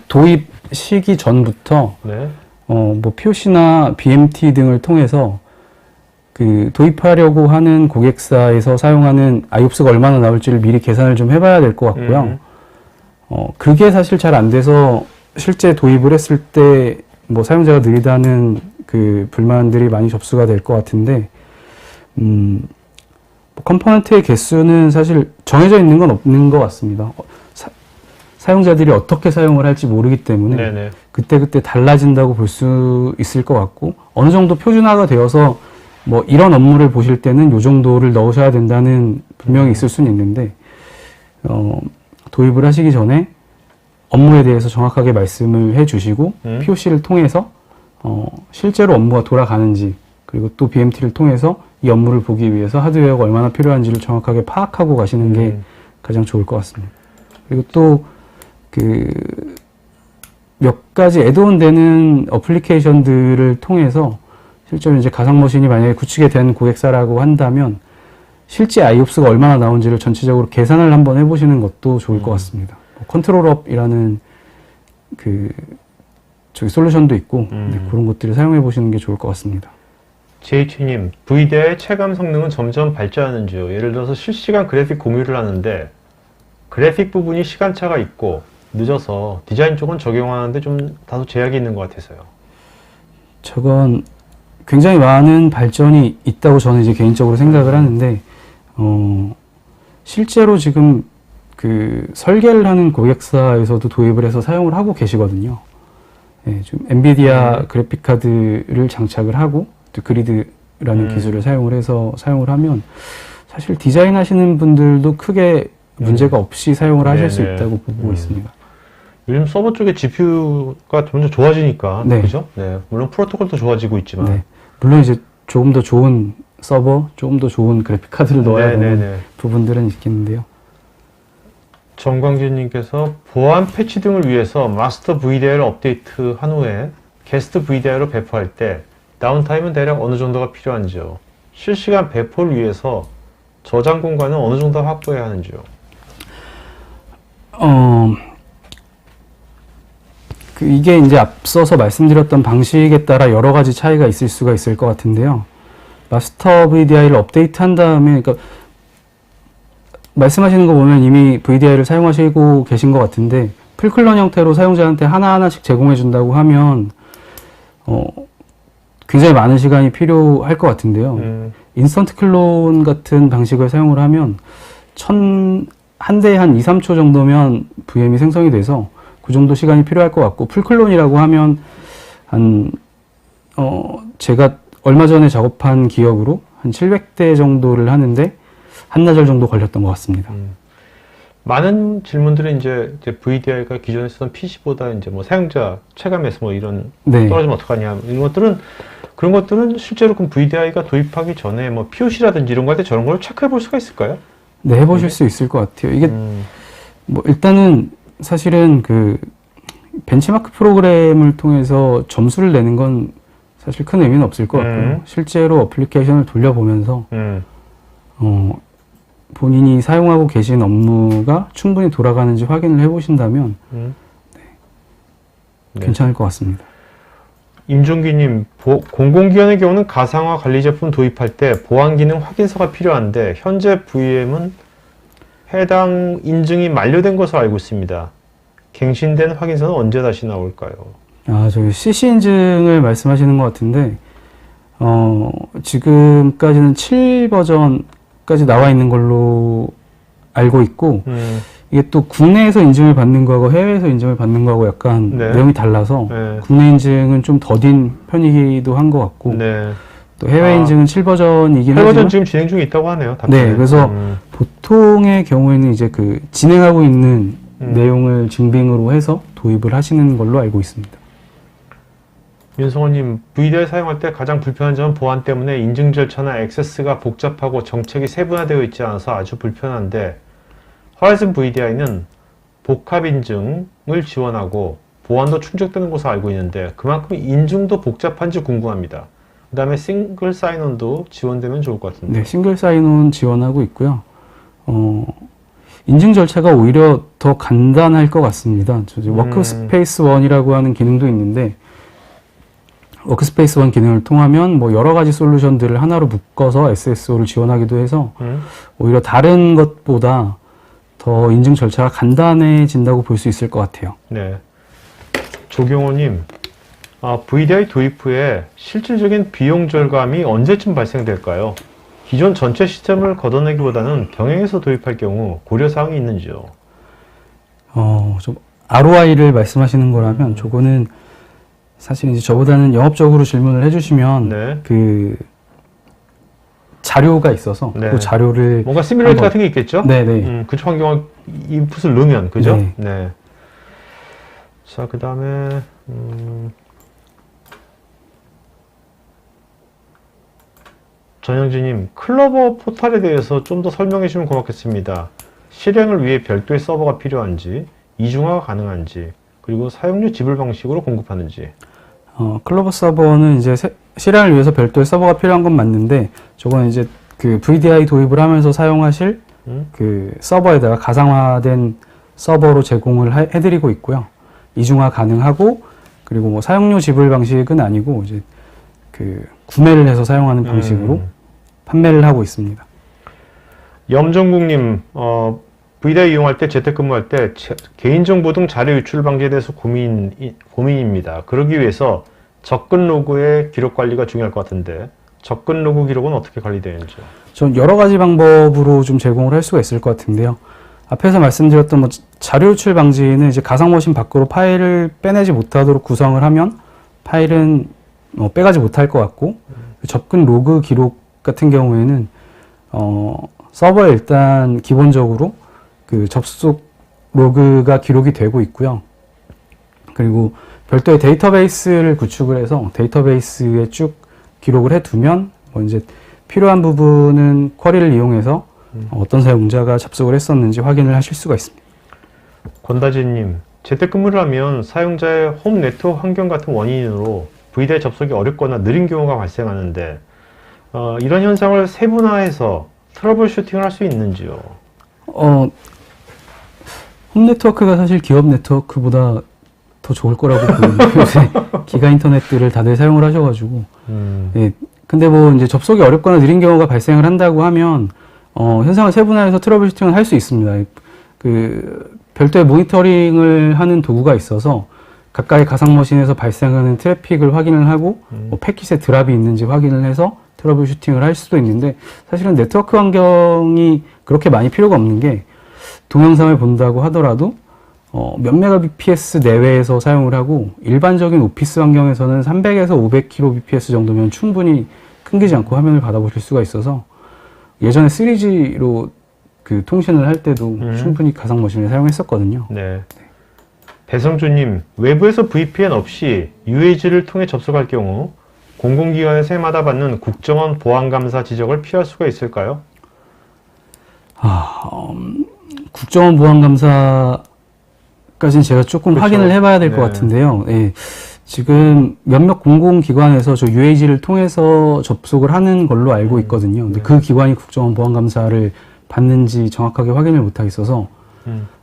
도입 시기 전부터 네. POC나 BMT 등을 통해서 도입하려고 하는 고객사에서 사용하는 IOPS가 얼마나 나올지를 미리 계산을 좀 해봐야 될 것 같고요. 그게 사실 잘 안 돼서 실제 도입을 했을 때 사용자가 느리다는 불만들이 많이 접수가 될 것 같은데, 컴포넌트의 개수는 사실 정해져 있는 건 없는 것 같습니다. 사용자들이 어떻게 사용을 할지 모르기 때문에 네네. 그때그때 달라진다고 볼 수 있을 것 같고, 어느 정도 표준화가 되어서 이런 업무를 보실 때는 이 정도를 넣으셔야 된다는 분명히 있을 수는 있는데, 도입을 하시기 전에 업무에 대해서 정확하게 말씀을 해주시고 POC를 통해서 실제로 업무가 돌아가는지, 그리고 또 BMT를 통해서 이 업무를 보기 위해서 하드웨어가 얼마나 필요한지를 정확하게 파악하고 가시는 게 가장 좋을 것 같습니다. 그리고 또 몇 가지 애드온 되는 어플리케이션들을 통해서 실제로 이제 가상머신이 만약에 구축이 된 고객사라고 한다면 실제 IOPS가 얼마나 나온지를 전체적으로 계산을 한번 해보시는 것도 좋을 것 같습니다. 컨트롤업이라는 솔루션도 있고, 그런 것들을 사용해 보시는 게 좋을 것 같습니다. JH님, VDI의 체감 성능은 점점 발전하는지요? 예를 들어서 실시간 그래픽 공유를 하는데 그래픽 부분이 시간차가 있고 늦어서 디자인 쪽은 적용하는데 좀 다소 제약이 있는 것 같아서요. 저건 굉장히 많은 발전이 있다고 저는 이제 개인적으로 생각을 하는데, 실제로 지금 설계를 하는 고객사에서도 도입을 해서 사용을 하고 계시거든요. 예, 좀 엔비디아 그래픽 카드를 장착을 하고 또 그리드라는 기술을 사용을 해서 사용을 하면 사실 디자인 하시는 분들도 크게 문제가 없이 사용을 하실 수 있다고 보고 있습니다. 요즘 서버 쪽에 GPU가 점점 좋아지니까, 네. 그죠? 네. 물론 프로토콜도 좋아지고 있지만. 네. 물론 이제 조금 더 좋은 서버, 조금 더 좋은 그래픽 카드를 넣어야 되는 부분들은 있겠는데요. 정광진님께서 보안 패치 등을 위해서 마스터 VDI를 업데이트한 후에 게스트 VDI로 배포할 때 다운타임은 대략 어느 정도가 필요한지요? 실시간 배포를 위해서 저장 공간은 어느 정도 확보해야 하는지요? 이게 이제 앞서서 말씀드렸던 방식에 따라 여러 가지 차이가 있을 수가 있을 것 같은데요. 마스터 VDI를 업데이트한 다음에, 그러니까 말씀하시는 거 보면 이미 VDI를 사용하시고 계신 것 같은데, 풀클론 형태로 사용자한테 하나하나씩 제공해 준다고 하면 굉장히 많은 시간이 필요할 것 같은데요. 인스턴트 클론 같은 방식을 사용을 하면 한 대에 한 2, 3초 정도면 VM이 생성이 돼서 그 정도 시간이 필요할 것 같고, 풀클론이라고 하면 제가 얼마 전에 작업한 기억으로 한 700대 정도를 하는데 한나절 정도 걸렸던 것 같습니다. 많은 질문들은 이제 VDI가 기존에 쓰던 PC보다 이제 뭐 사용자 체감에서 뭐 이런 네. 떨어지면 어떡하냐 그런 것들은 실제로 그럼 VDI가 도입하기 전에 뭐 POC라든지 이런 거 할 때 저런 걸 체크해 볼 수가 있을까요? 네, 해보실 수 있을 것 같아요. 이게 뭐 일단은 사실은 그 벤치마크 프로그램을 통해서 점수를 내는 건 사실 큰 의미는 없을 것 같고요. 실제로 어플리케이션을 돌려보면서 본인이 사용하고 계신 업무가 충분히 돌아가는지 확인을 해보신다면 네. 괜찮을 것 같습니다. 임종기님, 공공기관의 경우는 가상화 관리 제품 도입할 때 보안 기능 확인서가 필요한데 현재 VM은 해당 인증이 만료된 것으로 알고 있습니다. 갱신된 확인서는 언제 다시 나올까요? 저기 CC 인증을 말씀하시는 것 같은데 지금까지는 7 버전까지 나와 있는 걸로 알고 있고 이게 또 국내에서 인증을 받는 거하고 해외에서 인증을 받는 거하고 약간 네. 내용이 달라서 네. 국내 인증은 좀 더딘 편이기도 한 것 같고 네. 또 해외 인증은 7 버전이긴 해외 버전 하지만 지금 진행 중에 있다고 하네요. 네, 그래서 보통의 경우에는 이제 그 진행하고 있는 내용을 증빙으로 해서 도입을 하시는 걸로 알고 있습니다. 윤성호님, VDI 사용할 때 가장 불편한 점은 보안 때문에 인증 절차나 액세스가 복잡하고 정책이 세분화되어 있지 않아서 아주 불편한데 호라이즌 VDI는 복합 인증을 지원하고 보안도 충족되는 것으로 알고 있는데 그만큼 인증도 복잡한지 궁금합니다. 그 다음에 싱글 사인온도 지원되면 좋을 것 같은데. 네, 싱글 사인온 지원하고 있고요. 인증 절차가 오히려 더 간단할 것 같습니다. 워크스페이스 1이라고 하는 기능도 있는데 워크스페이스 1 기능을 통하면 뭐 여러 가지 솔루션들을 하나로 묶어서 SSO를 지원하기도 해서 오히려 다른 것보다 더 인증 절차가 간단해진다고 볼 수 있을 것 같아요. 네. 조경호님, VDI 도입 후에 실질적인 비용 절감이 언제쯤 발생될까요? 기존 전체 시스템을 걷어내기보다는 병행해서 도입할 경우 고려사항이 있는지요? 좀 ROI를 말씀하시는 거라면 저거는 사실 이제 저보다는 영업적으로 질문을 해주시면 네. 그 자료가 있어서 네. 그 자료를 뭔가 시뮬레이터 같은 게 있겠죠? 네네. 그쪽 환경을 인풋을 넣으면 그죠? 네. 네. 자, 그 다음에 전영진님, 클로버 포탈에 대해서 좀 더 설명해 주시면 고맙겠습니다. 실행을 위해 별도의 서버가 필요한지, 이중화가 가능한지, 그리고 사용료 지불 방식으로 공급하는지. 클로버 서버는 이제 실행을 위해서 별도의 서버가 필요한 건 맞는데, 저건 이제 그 VDI 도입을 하면서 사용하실 그 서버에다가 가상화된 서버로 제공을 해드리고 있고요. 이중화 가능하고, 그리고 뭐 사용료 지불 방식은 아니고, 이제 그 구매를 해서 사용하는 방식으로 판매를 하고 있습니다. 염정국님, VDI 이용할 때 재택근무할 때 개인정보 등 자료 유출 방지에 대해서 고민입니다. 그러기 위해서 접근 로그의 기록 관리가 중요할 것 같은데 접근 로그 기록은 어떻게 관리되는지요? 전 여러 가지 방법으로 좀 제공을 할 수가 있을 것 같은데요. 앞에서 말씀드렸던 뭐 자료 유출 방지는 이제 가상머신 밖으로 파일을 빼내지 못하도록 구성을 하면 파일은 빼가지 못할 것 같고 접근 로그 기록 같은 경우에는 서버에 일단 기본적으로 그 접속 로그가 기록이 되고 있고요. 그리고 별도의 데이터베이스를 구축을 해서 데이터베이스에 쭉 기록을 해두면 뭐 이제 필요한 부분은 쿼리를 이용해서 어떤 사용자가 접속을 했었는지 확인을 하실 수가 있습니다. 권다진님, 재택근무를 하면 사용자의 홈 네트워크 환경 같은 원인으로 VDI 접속이 어렵거나 느린 경우가 발생하는데 이런 현상을 세분화해서 트러블 슈팅을 할 수 있는지요? 홈 네트워크가 사실 기업 네트워크보다 더 좋을 거라고 보는데 요새 기가 인터넷들을 다들 사용을 하셔가지고 예, 근데 뭐 이제 접속이 어렵거나 느린 경우가 발생을 한다고 하면 현상을 세분화해서 트러블 슈팅을 할 수 있습니다. 그 별도의 모니터링을 하는 도구가 있어서 각각의 가상머신에서 발생하는 트래픽을 확인을 하고 뭐 패킷에 드랍이 있는지 확인을 해서 트러블 슈팅을 할 수도 있는데, 사실은 네트워크 환경이 그렇게 많이 필요가 없는 게, 동영상을 본다고 하더라도 몇 메가bps 내외에서 사용을 하고, 일반적인 오피스 환경에서는 300에서 500kbps 정도면 충분히 끊기지 않고 화면을 받아보실 수가 있어서, 예전에 3G로 그 통신을 할 때도 충분히 가상머신을 사용했었거든요. 네. 배성주님, 외부에서 VPN 없이 UAG를 통해 접속할 경우 공공기관에서 해마다 받는 국정원 보안감사 지적을 피할 수가 있을까요? 국정원 보안감사까지는 제가 조금 그렇죠. 확인을 해봐야 될 것 같은데요. 예, 지금 몇몇 공공기관에서 저 UAG를 통해서 접속을 하는 걸로 알고 있거든요. 근데 그 기관이 국정원 보안감사를 받는지 정확하게 확인을 못하겠어서.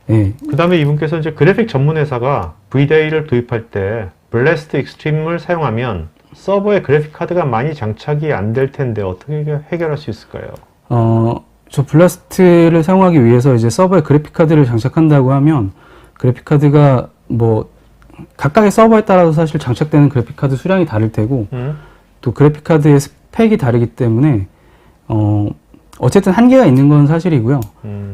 예. 그 다음에 이분께서 이제 그래픽 전문 회사가 VDI를 도입할 때 블래스트 익스트림을 사용하면 서버에 그래픽 카드가 많이 장착이 안 될 텐데 어떻게 해결할 수 있을까요? 저 블라스트를 사용하기 위해서 이제 서버에 그래픽 카드를 장착한다고 하면, 그래픽 카드가 뭐 각각의 서버에 따라서 사실 장착되는 그래픽 카드 수량이 다를 테고, 또 그래픽 카드의 스펙이 다르기 때문에 어쨌든 한계가 있는 건 사실이고요.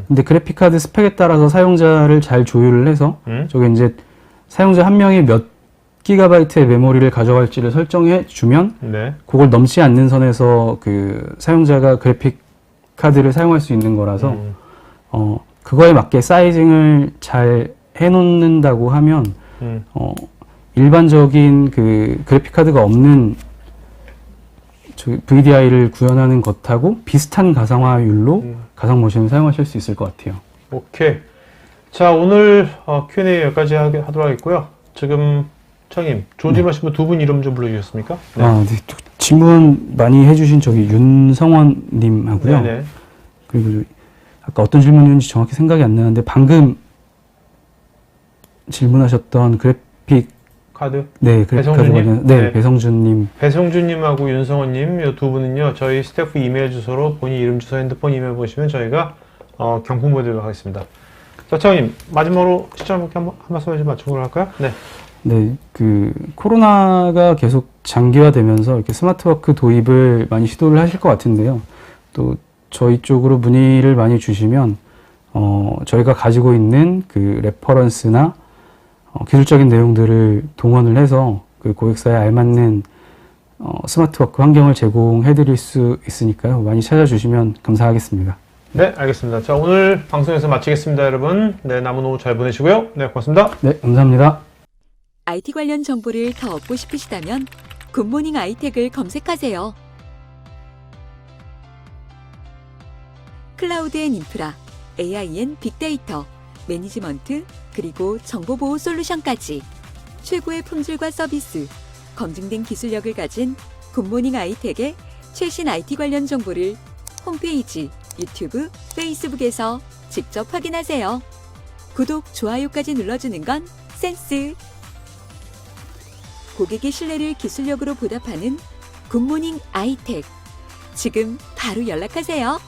근데 그래픽 카드 스펙에 따라서 사용자를 잘 조율을 해서 저게 이제 사용자 한 명이 몇 기가바이트의 메모리를 가져갈지를 설정해 주면, 네. 그걸 넘지 않는 선에서 그 사용자가 그래픽 카드를 사용할 수 있는 거라서 그거에 맞게 사이징을 잘 해놓는다고 하면 일반적인 그 그래픽 카드가 없는 VDI를 구현하는 것하고 비슷한 가상화율로 가상머신을 사용하실 수 있을 것 같아요. 오케이. 자, 오늘 Q&A 여기까지 하도록 하겠고요. 지금 청님, 조지마시고 두 분 이름 좀 불러주셨습니까? 네. 네. 질문 많이 해주신 저기 윤성원님 하고요. 네네. 그리고 아까 어떤 질문이었는지 정확히 생각이 안 나는데, 방금 질문하셨던 그래픽 카드? 네, 그래픽 카드 배성준님? 관련, 네, 네. 배성준님. 배성준님하고 윤성원님 이 두 분은요, 저희 스태프 이메일 주소로 본인 이름 주소 핸드폰 이메일 보시면 저희가 경품 보여드리도록 하겠습니다. 자, 차장님, 마지막으로 시청자분께 한 말씀 해주시면 마치도록 할까요? 네. 네, 그 코로나가 계속 장기화되면서 이렇게 스마트워크 도입을 많이 시도를 하실 것 같은데요. 또 저희 쪽으로 문의를 많이 주시면 저희가 가지고 있는 그 레퍼런스나 기술적인 내용들을 동원을 해서 그 고객사에 알맞는 스마트워크 환경을 제공해 드릴 수 있으니까요. 많이 찾아주시면 감사하겠습니다. 네, 알겠습니다. 자, 오늘 방송에서 마치겠습니다, 여러분. 네, 남은 오후 잘 보내시고요. 네, 고맙습니다. 네, 감사합니다. IT 관련 정보를 더 얻고 싶으시다면 굿모닝 아이텍을 검색하세요. 클라우드 앤 인프라, AI 앤 빅데이터, 매니지먼트, 그리고 정보보호 솔루션까지 최고의 품질과 서비스, 검증된 기술력을 가진 굿모닝 아이텍의 최신 IT 관련 정보를 홈페이지, 유튜브, 페이스북에서 직접 확인하세요. 구독, 좋아요까지 눌러주는 건 센스! 고객의 신뢰를 기술력으로 보답하는 굿모닝 아이텍. 지금 바로 연락하세요.